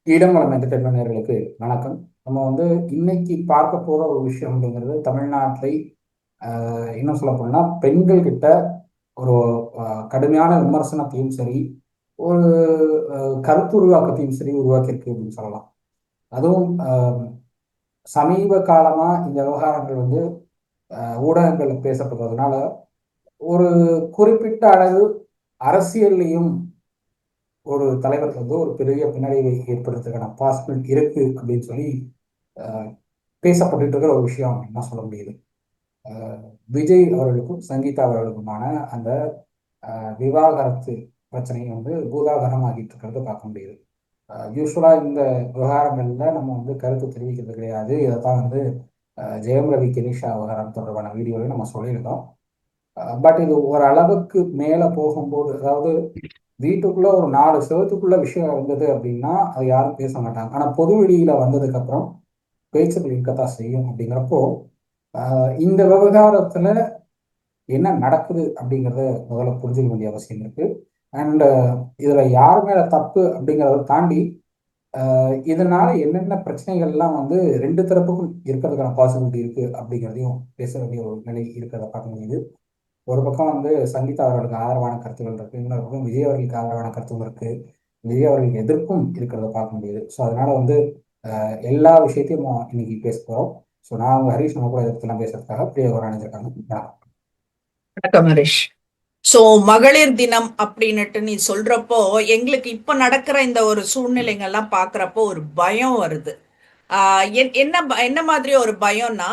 ஈடமலம் entertainment நேயர்களுக்கு வணக்கம். நம்ம இன்னைக்கு பார்க்க போற ஒரு விஷயம் அப்படிங்கிறது தமிழ்நாட்டை இன்னும் சொல்ல போனா பெண்கள் கிட்ட ஒரு கடுமையான விமர்சனத்தையும் சரி, ஒரு கருத்துருவாக்கத்தையும் சரி உருவாக்கியிருக்கு அப்படின்னு சொல்லலாம். அதுவும் சமீப காலமா இந்த விவகாரங்கள் ஊடகங்கள் பேசப்படுறதுனால ஒரு குறிப்பிட்ட அளவு அரசியல்லையும் ஒரு தலைவர் ஒரு பெரிய பின்னடைவை ஏற்படுறதுக்கான பாசிபிலிட்டி இருக்கு அப்படின்னு சொல்லி அஹ், பேசப்பட்டு இருக்கிற ஒரு விஷயம் அப்படின்னு தான் சொல்ல முடியுது. விஜய் அவர்களுக்கும் சங்கீதா அவர்களுக்குமான அந்த விவாகரத்து பிரச்சனை பூதாகரமாகிட்டு இருக்கிறத பார்க்க முடியுது. யூஸ்வலா இந்த விவகாரங்கள்ல நம்ம கருத்து தெரிவிக்கிறது கிடையாது. இதைத்தான் ஜெயம் ரவி கெனிஷா விவகாரம் தொடர்பான வீடியோவில் நம்ம சொல்லியிருந்தோம். பட் இது ஒரு அளவுக்கு மேலே போகும்போது, அதாவது வீட்டுக்குள்ள ஒரு 4 செவத்துக்குள்ள விஷயம் இருந்தது அப்படின்னா அது யாரும் பேச மாட்டாங்க. ஆனா பொது வெளியில வந்ததுக்கு அப்புறம் பேச்சுகள் இருக்கத்தான் செய்யும். அப்படிங்கிறப்போ இந்த விவகாரத்துல என்ன நடக்குது அப்படிங்கிறத முதல்ல புரிஞ்சுக்க வேண்டிய அவசியம் இருக்கு. அண்ட் இதுல யார் மேல தப்பு அப்படிங்கிறத தாண்டி இதனால என்னென்ன பிரச்சனைகள்லாம் ரெண்டு தரப்புக்கும் இருக்கிறதுக்கான பாசிபிலிட்டி இருக்கு அப்படிங்கிறதையும் பேச வேண்டிய ஒரு நிலை இருக்கிறத பார்க்க முடியுது. ஒரு பக்கம் சங்கீதா அவர்களுக்கு ஆதரவான கருத்துக்கள் இருக்கு, இன்னொரு பக்கம் விஜய் அவர்களுக்கு ஆதரவான கருத்துக்கள் இருக்கு, விஜய் அவர்களுக்கு எதிர்ப்பும் இருக்கிறத பார்க்க முடியுது. ஸோ அதனால எல்லா விஷயத்தையும் இன்னைக்கு பேச போறோம். ஸோ நான் ஹரிஷ் நம்ம கூட இதை பற்றிலாம் பேசுறதுக்காக பிரியா ஒரு அணிஞ்சிருக்காங்க. வணக்கம் ஹரிஷ். சோ மகளிர் தினம் அப்படின்னுட்டு நீ சொல்றப்போ எங்களுக்கு இப்ப நடக்கிற இந்த ஒரு சூழ்நிலைங்கள்லாம் பாக்குறப்போ ஒரு பயம் வருது. என்ன மாதிரி ஒரு பயம்னா,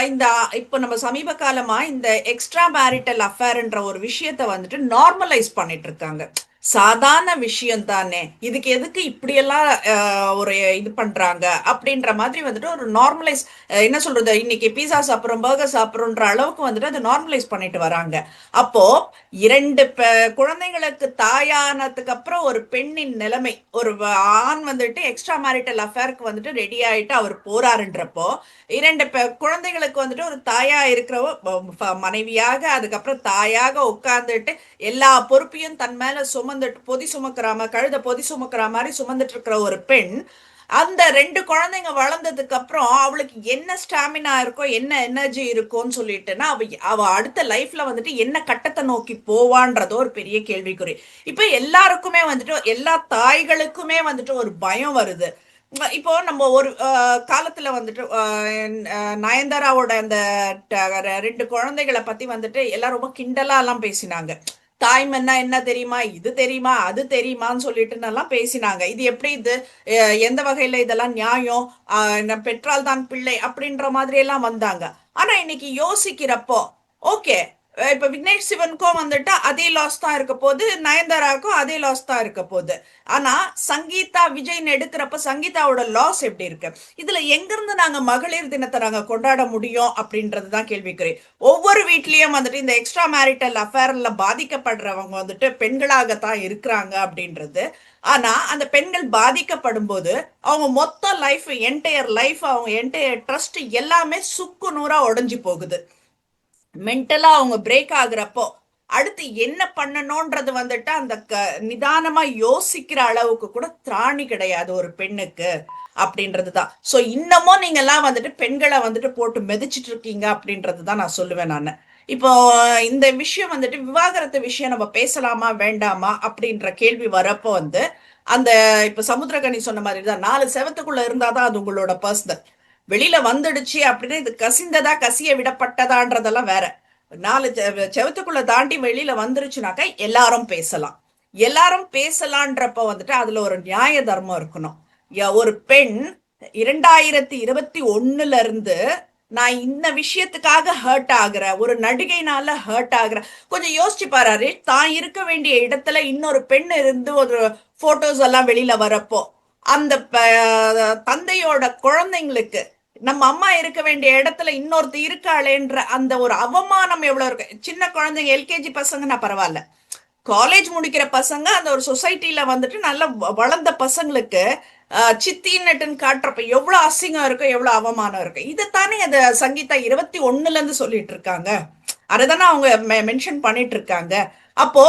இந்த இப்போ நம்ம சமீப காலமா இந்த எக்ஸ்ட்ரா மேரிட்டல் அஃபேர்ன்ற ஒரு விஷயத்த வந்துட்டு நார்மலைஸ் பண்ணிட்டு இருக்காங்க. சாதாரண விஷயம் தானே, இதுக்கு எதுக்கு இப்படியெல்லாம் ஒரு இது பண்றாங்க அப்படின்ற மாதிரி வந்துட்டு ஒரு நார்மலைஸ், என்ன சொல்றது, இன்னைக்கு பீஸா சாப்பிட்றோம் பர்கர் சாப்பிட்றோன்ற அளவுக்கு வந்துட்டு அதை நார்மலைஸ் பண்ணிட்டு வராங்க. அப்போ இரண்டு குழந்தைங்களுக்கு தாயானதுக்கு அப்புறம் ஒரு பெண்ணின் நிலைமை, ஒரு ஆண் வந்துட்டு எக்ஸ்ட்ரா மேரிட்டல் அஃபேருக்கு வந்துட்டு ரெடி ஆயிட்டு அவர் போறாருன்றப்போ, இரண்டு குழந்தைகளுக்கு வந்துட்டு ஒரு தாயா இருக்கிறவ மனைவியாக, அதுக்கப்புறம் தாயாக உட்கார்ந்துட்டு எல்லா பொறுப்பையும் தன் மேல சுமந்துட்டு பொதி சுமக்கிற கழுத பொதி சுமக்கிற மாதிரி சுமந்துட்டு இருக்கிற ஒரு பெண், அந்த ரெண்டு குழந்தைங்க வளர்ந்ததுக்கு அப்புறம் அவளுக்கு என்ன ஸ்டாமினா இருக்கோ, என்ன எனர்ஜி இருக்கும்னு சொல்லிட்டுன்னா அவ அவ அடுத்த லைஃப்ல வந்துட்டு என்ன கட்டத்தை நோக்கி போவான்றதோ ஒரு பெரிய கேள்விக்குறி. இப்ப எல்லாருக்குமே வந்துட்டு, எல்லா தாய்களுக்குமே வந்துட்டு ஒரு பயம் வருது. இப்போ நம்ம ஒரு காலத்துல வந்துட்டு நயன்தாராவோட அந்த ரெண்டு குழந்தைகளை பத்தி வந்துட்டு எல்லாம் ரொம்ப கிண்டலா எல்லாம் பேசினாங்க. தாய்மன்னா என்ன தெரியுமா, இது தெரியுமா, அது தெரியுமான்னு சொல்லிட்டு எல்லாம் பேசினாங்க. இது எப்படி, இது எந்த வகையில இதெல்லாம் நியாயம், பெற்றால் தான் பிள்ளை அப்படின்ற மாதிரி எல்லாம் வந்தாங்க. ஆனா இன்னைக்கு யோசிக்கிறப்போ, ஓகே, இப்ப விக்னேஷ் சிவனுக்கும் வந்துட்டு அதே லாஸ் தான் இருக்க போகுது, நயன்தாராவுக்கும் அதே லாஸ் தான் இருக்க போகுது. ஆனா சங்கீதா விஜய்னு எடுக்கிறப்ப சங்கீதாவோட லாஸ் எப்படி இருக்கு? இதுல எங்கிருந்து நாங்க மகளிர் தினத்தை நாங்க கொண்டாட முடியும் அப்படின்றதுதான் கேள்விக்குறி. ஒவ்வொரு வீட்லயும் வந்துட்டு இந்த எக்ஸ்ட்ரா மேரிட்டல் அஃபேர்ல பாதிக்கப்படுறவங்க வந்துட்டு பெண்களாகத்தான் இருக்கிறாங்க அப்படின்றது. ஆனா அந்த பெண்கள் பாதிக்கப்படும் போது அவங்க மொத்த லைஃப், என்டையர் லைஃப், அவங்க என்டையர் ட்ரஸ்ட் எல்லாமே சுக்கு நூறா உடைஞ்சு போகுது. மென்டலா அவங்க பிரேக் ஆகுறப்போ அடுத்து என்ன பண்ணணும்ன்றது வந்துட்டு அந்த நிதானமா யோசிக்கிற அளவுக்கு கூட திராணி கிடையாது ஒரு பெண்ணுக்கு அப்படின்றதுதான். சோ இன்னமும் நீங்க எல்லாம் வந்துட்டு பெண்களை வந்துட்டு போட்டு மிதிச்சிட்டு இருக்கீங்க அப்படின்றதுதான் நான் சொல்லுவேன் நானு. இப்போ இந்த விஷயம் வந்துட்டு விவாகரத்து விஷயம் நம்ம பேசலாமா வேண்டாமா அப்படின்ற கேள்வி வரப்போ அந்த இப்ப சமுத்திரகனி சொன்ன மாதிரி தான், 4 செவத்துக்குள்ள இருந்தாதான் அது உங்களோட பர்சனல். வெளியில வந்துடுச்சு அப்படின்னா இது கசிந்ததா கசிய விடப்பட்டதான்றதெல்லாம் வேற. 4 செவத்துக்குள்ள தாண்டி வெளியில வந்துருச்சுனாக்கா எல்லாரும் பேசலாம். எல்லாரும் பேசலான்றப்ப வந்துட்டு அதுல ஒரு நியாய தர்மம் இருக்கணும். ஒரு பெண் 2021 இருந்து நான் இந்த விஷயத்துக்காக ஹர்ட் ஆகுற ஒரு நடிகைனால ஹர்ட் ஆகுற, கொஞ்சம் யோசிச்சு பாரு. தான் இருக்க வேண்டிய இடத்துல இன்னொரு பெண் இருந்து ஒரு போட்டோஸ் எல்லாம் வெளியில வரப்போ, அந்த தந்தையோட குழந்தைங்களுக்கு நம்ம அம்மா இருக்க வேண்டிய இடத்துல இன்னொருத்த இருக்காளேன்ற அந்த ஒரு அவமானம் எவ்வளவு இருக்கு. சின்ன குழந்தைங்க, எல்கேஜி பசங்கன்னா பரவாயில்ல, காலேஜ் முடிக்கிற பசங்க அந்த ஒரு சொசைட்டில வந்துட்டு நல்ல வளர்ந்த பசங்களுக்கு சித்தின்னுட்டுன்னு காட்டுறப்ப எவ்வளவு அசிங்கம் இருக்கும், எவ்வளவு அவமானம் இருக்கு. இதைத்தானே அந்த சங்கீதா 21 இருந்து சொல்லிட்டு இருக்காங்க. அதைதானே அவங்க மென்ஷன் பண்ணிட்டு இருக்காங்க. அப்போ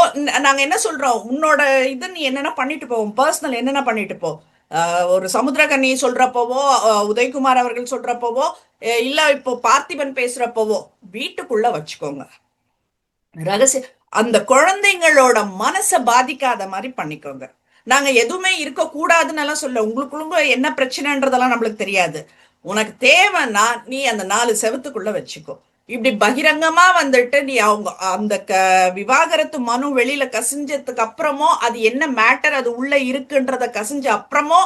நாங்க என்ன சொல்றோம், உன்னோட இது நீ என்னென்ன பண்ணிட்டு போ, பர்சனல் என்னென்ன பண்ணிட்டு போ, ஒரு சமுத்திரக்கனி சொல்றப்பவோ, உதயகுமார் அவர்கள் சொல்றப்பவோ, இல்ல இப்போ பார்த்திபன் பேசுறப்பவோ வீட்டுக்குள்ள வச்சுக்கோங்க. ரகசிய அந்த குழந்தைங்களோட மனசை பாதிக்காத மாதிரி பண்ணிக்கோங்க. நாங்க எதுவுமே இருக்கக்கூடாதுன்னு எல்லாம் சொல்ல, உங்களுக்குள்ள என்ன பிரச்சனைன்றதெல்லாம் நம்மளுக்கு தெரியாது. உனக்கு தேவைன்னா நீ அந்த 4 செவத்துக்குள்ள வச்சுக்கோ. இப்படி பகிரங்கமா வந்துட்டு நீ அவங்க அந்த விவாகரத்து மனு வெளியில கசிஞ்சதுக்கு அப்புறமோ, அது என்ன மேட்டர் அது உள்ள இருக்குன்றத கசிஞ்ச அப்புறமோ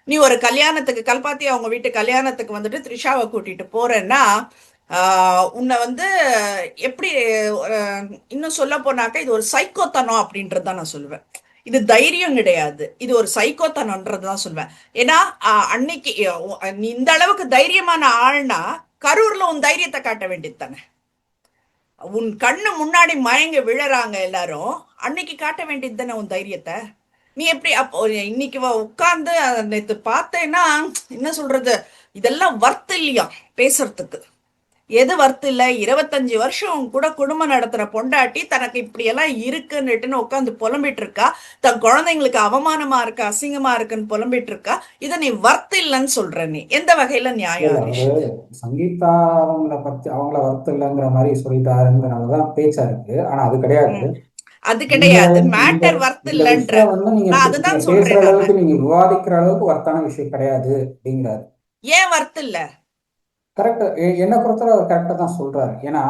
நீ ஒரு கல்யாணத்துக்கு கல்பாத்தி அவங்க வீட்டு கல்யாணத்துக்கு வந்துட்டு த்ரிஷாவை கூட்டிட்டு போறேன்னா, உன்னை வந்து எப்படி இன்னும் சொல்ல போனாக்கா இது ஒரு சைக்கோத்தனம் அப்படின்றது தான் நான் சொல்லுவேன். இது தைரியம் கிடையாது, இது ஒரு சைக்கோத்தனம்ன்றது தான் சொல்லுவேன். ஏன்னா அன்னைக்கு நீ இந்த அளவுக்கு தைரியமான ஆள்னா கரூர்ல உன் தைரியத்தை காட்ட வேண்டியது தானே. உன் கண்ணு முன்னாடி மயங்க விழறாங்க எல்லாரும், அன்னைக்கு காட்ட வேண்டியது தானே உன் தைரியத்தை. நீ எப்படி அப்போ இன்னைக்கு உட்கார்ந்து நேற்று பார்த்தேன்னா என்ன சொல்றது, இதெல்லாம் வர்த்து இல்லையா பேசுறதுக்கு. எது வர்த்து இல்ல, 25 வருஷம் கூட குடும்பம் நடத்துற பொண்டாட்டி தனக்கு இப்படி எல்லாம் இருக்குன்னுட்டுன்னு உட்காந்து புலம்பிட்டு இருக்கா. தன் குழந்தைங்களுக்கு அவமானமா இருக்கு, அசிங்கமா இருக்குன்னு புலம்பிட்டு இருக்கா. இதை நீ வர்த்து இல்லைன்னு சொல்ற, நீ எந்த வகையில நியாயம் ஹரிஷ்? அவரு சங்கீதா அவங்கள பத்தி அவங்கள வருத்தம் இல்லைங்கிற மாதிரி சொல்லிட்டாருங்கிறனாலதான் பேச்சா இருக்கு. ஆனா அது கிடையாது. அது இந்த கிடையாது, இந்த மேட்டர் வர்த்து இந்த இல்லைன்ற. விஷயம் வந்து நீங்க நான் நீங்க அதுதான் பேசுற சொல்றேன் நானு. அளவுக்கு, நீங்க விவாதிக்கிற அளவுக்கு வர்த்தான விஷயம் கிடையாது அப்படிங்கிறாரு. ஏன் வர்த்து இல்ல? கரெக்ட். என்னை பொறுத்தவரை அவர் கரெக்டா தான் சொல்றாரு. ஏன்னா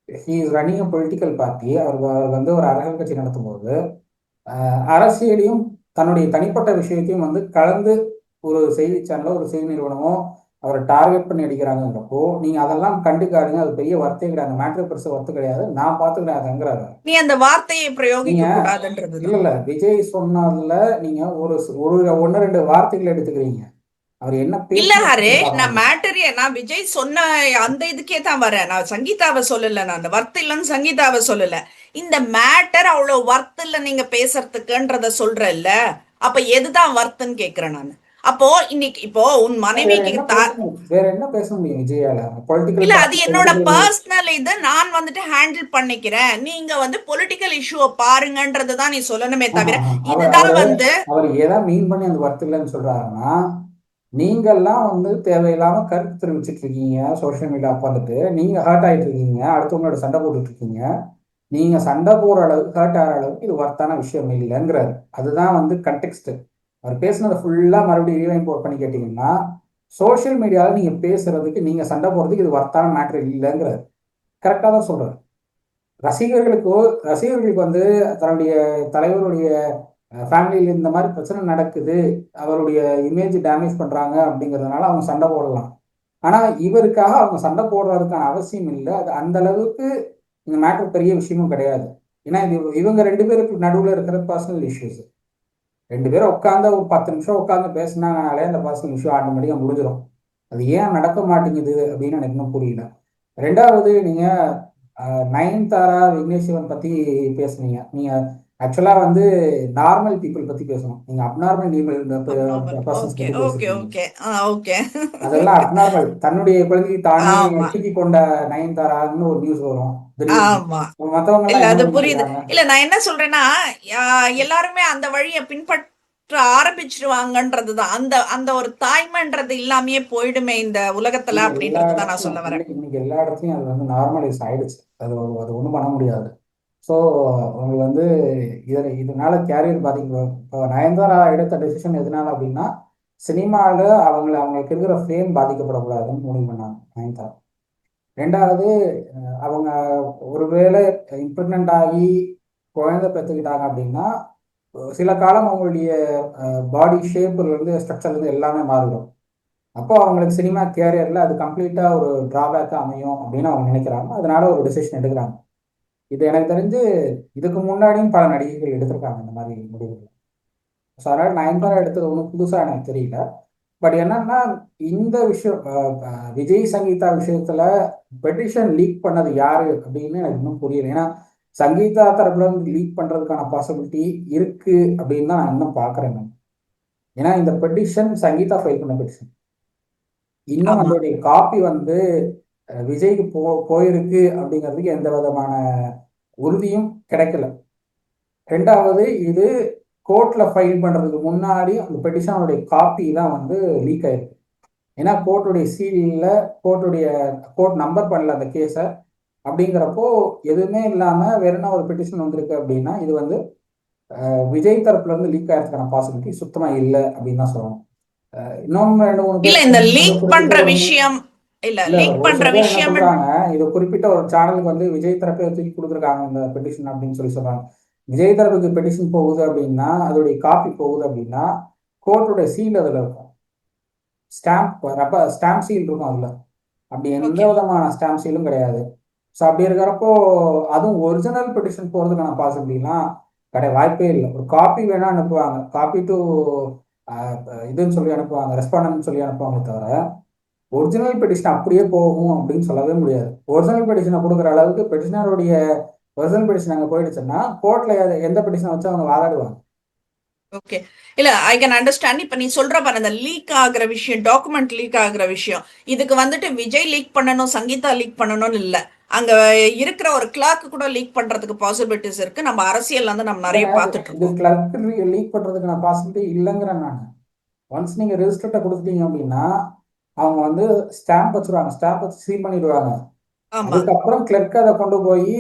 he is running a political party. அவர் வந்து ஒரு அரசியல் கட்சி நடத்தும் போது அரசியலையும் தன்னுடைய தனிப்பட்ட விஷயத்தையும் வந்து கலந்து ஒரு செய்தி சேனலோ ஒரு செய்தி நிறுவனமோ அவரை டார்கெட் பண்ணி அடிக்கிறாங்கிறப்போ நீங்க அதெல்லாம் கண்டுக்காதீங்க. அது பெரிய வார்த்தை கிடையாது, மேட்ரு பெருசு வார்த்தை கிடையாது, நான் பார்த்துக்கிறேங்கிறாரு. நீ அந்த வார்த்தையை நீங்க பிரயோகிக்க இல்ல கூடாதுன்றதுதான். இல்ல விஜய் சொன்னதுல நீங்க ஒரு ஒரு ஒன்னு ரெண்டு வார்த்தைகள் எடுத்துக்கிறீங்க. அவர் என்ன இல்ல பேசுறாரு ஹரேஷ், நான் பார்க்கணும். மேட்டரிய நான் விஜய் சொன்ன அந்த இதுக்கே தான் வரேன். நான் சங்கீதாவை சொல்லல, நான் அந்த வர்த்து இல்லைன்னு சங்கீதாவை சொல்லல. இந்த மேட்டர் அவ்வளவு வர்த்து இல்ல நீங்க பேசுறதுக்குன்றத சொல்றல்ல, அப்ப எதுதான் வர்த்துன்னு கேக்குறேன் நான். அப்போ இன்னைக்கு இப்போ உன் வேற மனைவிக்கு என்ன பேசணும், வேற என்ன பேச முடியும் விஜயால? பொலிட்டிக்கல் இல்ல, அது பார்ட்டி, என்னோட பொலிட்டிக்கல். பர்சனல் இது, நான் வந்துட்டு ஹேண்டில் பண்ணிக்கிறேன், நீங்க வந்து பொலிட்டிக்கல் இஷ்யூவை பாருங்கன்றது தான் நீ சொல்லணுமே தவிர அவர் இதுதான் அவரு வந்து. அவர் எதை மீன் பண்ணி அந்த ஒர்த் இல்லைன்னு சொல்றாருன்னா, நீங்கெல்லாம் வந்து தேவையில்லாம கருத்து தெரிவிச்சிட்டு இருக்கீங்க சோஷியல் மீடியா உட்காந்துட்டு, நீங்க ஹர்ட் ஆயிட்டு இருக்கீங்க, அடுத்தவங்களோட சண்டை போட்டுட்டு இருக்கீங்க. நீங்க சண்டை போற அளவுக்கு ஹர்ட் ஆகிற அளவுக்கு இது ஒர்த்தான விஷயம் இல்லைங்கிறாரு. அதுதான் வந்து கண்டெக்ஸ்ட். அவர் பேசுனதை ஃபுல்லா மறுபடியும் ரீவைண்ட் பண்ணி கேட்டீங்கன்னா, சோஷியல் மீடியாவில் நீங்க பேசுறதுக்கு, நீங்க சண்டை போறதுக்கு இது ஒர்த்தான மேட்ரு இல்லைங்கிறாரு. கரெக்டா தான் சொல்றாரு. ரசிகர்களுக்கோ ரசிகர்களுக்கு வந்து தன்னுடைய தலைவருடைய ஃபேமிலியில் இந்த மாதிரி பிரச்சனை நடக்குது, அவருடைய இமேஜ் டேமேஜ் பண்றாங்க அப்படிங்கிறதுனால அவங்க சண்டை போடலாம். ஆனா இவருக்காக அவங்க சண்டை போடுறதுக்கான அவசியம் இல்லை. அது அந்த அளவுக்கு இந்த மேட்டர் பெரிய விஷயமும் கிடையாது. ஏன்னா இது இவங்க 2 பேருக்கு நடுவில் இருக்கிற பர்சனல் இஷ்யூஸ். 2 பேரும் உட்காந்து ஒரு 10 நிமிஷம் உட்காந்து பேசினாங்கனாலே அந்த பர்சனல் இஷ்யூ ஆட்டோமேட்டிக்காக முடிஞ்சிடும். அது ஏன் நடக்க மாட்டேங்குது அப்படின்னு எனக்கு இன்னும் புரியல. ரெண்டாவது, நீங்க நயன்தாரா விக்னேஷ் சிவன் பத்தி பேசுனீங்க. நீங்க ஆக்சுவலா வந்து நார்மல் பீப்புள் பத்தி பேசணும், நீங்க அப்நார்மல் அப்நார்மல். பர்சன்ஸ் ஓகே பத்தி ஓகே பேசிருக்கீங்க. Okay okay. அதெல்லாம் அப்நார்மல். தன்னுடைய குழந்தைக்கு தானே ஆமா தூக்கி கொண்ட நயன்தாரான்னு ஒரு நியூஸ் வரும் திடீர்னு. ஆமா. மற்றவங்க இல்ல எல்லாம் என்ன அது பண்ணிட்டு புரியுது. இருக்காங்க? இல்ல நான் என்ன சொல்றேன்னா, எல்லாருமே அந்த வழியை பின்பற்ற ஆரம்பிச்சிருவாங்கன்றதுதான். அந்த அந்த ஒரு தாய்மைன்றது இல்லாமயே போயிடுமே இந்த உலகத்துல இன்னைக்கு எல்லா அப்படின்றதுதான் நான் இடத்துலையும் சொல்ல வரேன். இன்னைக்கு இன்னைக்கு எல்லா இடத்துலையும் அது வந்து நார்மலைஸ் ஆயிடுச்சு. அது ஒன்றும் பண்ண முடியாது. ஸோ உங்களுக்கு வந்து இதனால கேரியர் பாதிக்கும். இப்போ நயன்தாரா எடுத்த டெசிஷன் எதனால அப்படின்னா, சினிமாவில் அவங்களுக்கு இருக்கிற ஃபேம் பாதிக்கப்படக்கூடாதுன்னு முடிவு பண்ணாங்க நயன்தாரா. ரெண்டாவது, அவங்க ஒருவேளை இம்ப்ரெக்னென்ட் ஆகி குழந்தை பெற்றுக்கிட்டாங்க அப்படின்னா, சில காலம் அவங்களுடைய பாடி ஷேப்லேருந்து ஸ்ட்ரக்சர்லேருந்து எல்லாமே மாறிடும். அப்போ அவங்களுக்கு சினிமா கேரியரில் அது கம்ப்ளீட்டாக ஒரு ட்ராபேக்காக அமையும் அப்படின்னு அவங்க நினைக்கிறாங்க. அதனால ஒரு டிசிஷன் எடுக்கிறாங்க. இது எனக்கு தெரிஞ்சு இதுக்கு முன்னாடியும் பல நடிகைகள் எடுத்திருக்காங்க இந்த மாதிரி முடிவுகள். ஸோ அதனால் நயன்தாரா எடுத்தது ஒன்றும் புதுசாக எனக்கு தெரியல. பட் என்னன்னா, இந்த விஷயம் விஜய் சங்கீதா விஷயத்துல பெட்டிஷன் லீக் பண்ணது யாரு அப்படின்னு எனக்கு இன்னும் புரியல. ஏன்னா சங்கீதா தரப்புல இருந்து லீக் பண்றதுக்கான பாசிபிலிட்டி இருக்கு அப்படின்னு தான் நான் இன்னும் பாக்குறேன் நான். ஏன்னா இந்த பெட்டிஷன் சங்கீதா ஃபைல் பண்ண பெட்டிஷன். இன்னும் ஆமா அதோடைய காப்பி வந்து விஜய்க்கு போயிருக்கு அப்படிங்கிறதுக்கு எந்த விதமான உறுதியும் கிடைக்கல. ரெண்டாவது, இது கோர்ட்ல ஃபைல் பண்றதுக்கு முன்னாடி அந்த பெட்டிஷனுடைய காப்பி தான் வந்து லீக் ஆயிருக்கு. ஏன்னா கோர்ட்டுடைய சீலில் கோர்ட் நம்பர் பண்ணல அந்த கேஸை. அப்படிங்கிறப்போ எதுவுமே இல்லாம வேற என்ன ஒரு பெட்டிஷன் வந்திருக்கு அப்படின்னா இது வந்து விஜய் தரப்புல இருந்து லீக் ஆகிறதுக்கான பாசிபிலிட்டி சுத்தமா இல்லை அப்படின்னு தான் சொல்லணும். இன்னொன்னு ரெண்டு மூணு இல்ல பேர் இந்த இது லீக் குறிப்பிட்ட பண்ற ஒரு விஷயம், இல்ல இல்ல லீக் ஒரு பண்ற சில பேர் என்ன விஷயம். சொல்றாங்க, இது குறிப்பிட்ட ஒரு சேனலுக்கு வந்து விஜய் தரப்பே தூக்கி கொடுத்துருக்காங்க இந்த பெட்டிஷன் அப்படின்னு சொல்றாங்க. விஜய் தரப்புக்கு பெட்டிஷன் போகுது அப்படின்னா அதோடைய காப்பி போகுது அப்படின்னா கோர்ட்டுடைய சீல் அதுல இருக்கும். ஸ்டாம்ப் சீல் இருக்கும் அதுல. அப்படி எந்த ஓகே. விதமான ஸ்டாம்ப் சீலும் கிடையாது. ஸோ அப்படி இருக்கிறப்போ அதுவும் ஒரிஜினல் பெட்டிஷன் போகிறதுக்கான பாசிபிலிட்டிலாம் வாய்ப்பே இல்லை. ஒரு காப்பி வேணா அனுப்புவாங்க, காப்பி டு இதுன்னு சொல்லி அனுப்புவாங்க, ரெஸ்பாண்டன்ட் சொல்லி அனுப்புவாங்க தவிர ஒரிஜினல் பெட்டிஷன் அப்படியே போகும் அப்படின்னு சொல்லவே முடியாது. ஒரிஜினல் பெட்டிஷனை கொடுக்குற அளவுக்கு பெட்டிஷனருடைய ஒரிஜினல் பெட்டிஷன் அங்கே போயிடுச்சுன்னா கோர்ட்ல எந்த பெட்டிஷனை வச்சு அவங்க வாதாடுவாங்க. ஓகே. இல்ல ஐ கேன் அண்டர்ஸ்டாண்ட். இப்ப நீ சொல்ற பாரு அந்த லீக் ஆகுற விஷயம், டாக்குமெண்ட் லீக் ஆகுற விஷயம், இதுக்கு வந்துட்டு விஜய் லீக் பண்ணணும், சங்கீதா லீக் பண்ணணும்னு இல்ல. அங்க இருக்கிற ஒரு கிளார்க் கூட லீக் பண்றதுக்கு பாசிபிலிட்டிஸ் இருக்கு. நம்ம அரசியல் வந்து நம்ம நிறைய இல்லைங்க, பார்த்துட்டு இது இருக்கோம். கிளர்க் லீக் பண்றதுக்கான பாசிபிலிட்டி இல்லைங்கிறேன் நான். ஒன்ஸ் நீங்க ரெஜிஸ்டர்ட்ட கொடுத்துட்டீங்க அப்படின்னா அவங்க வந்து ஸ்டாம்ப் வச்சிருவாங்க, ஸ்டாம்ப் வச்சு சீல் பண்ணிடுவாங்க. ஆமா. அதுக்கப்புறம் கிளர்க் அதை கொண்டு போய்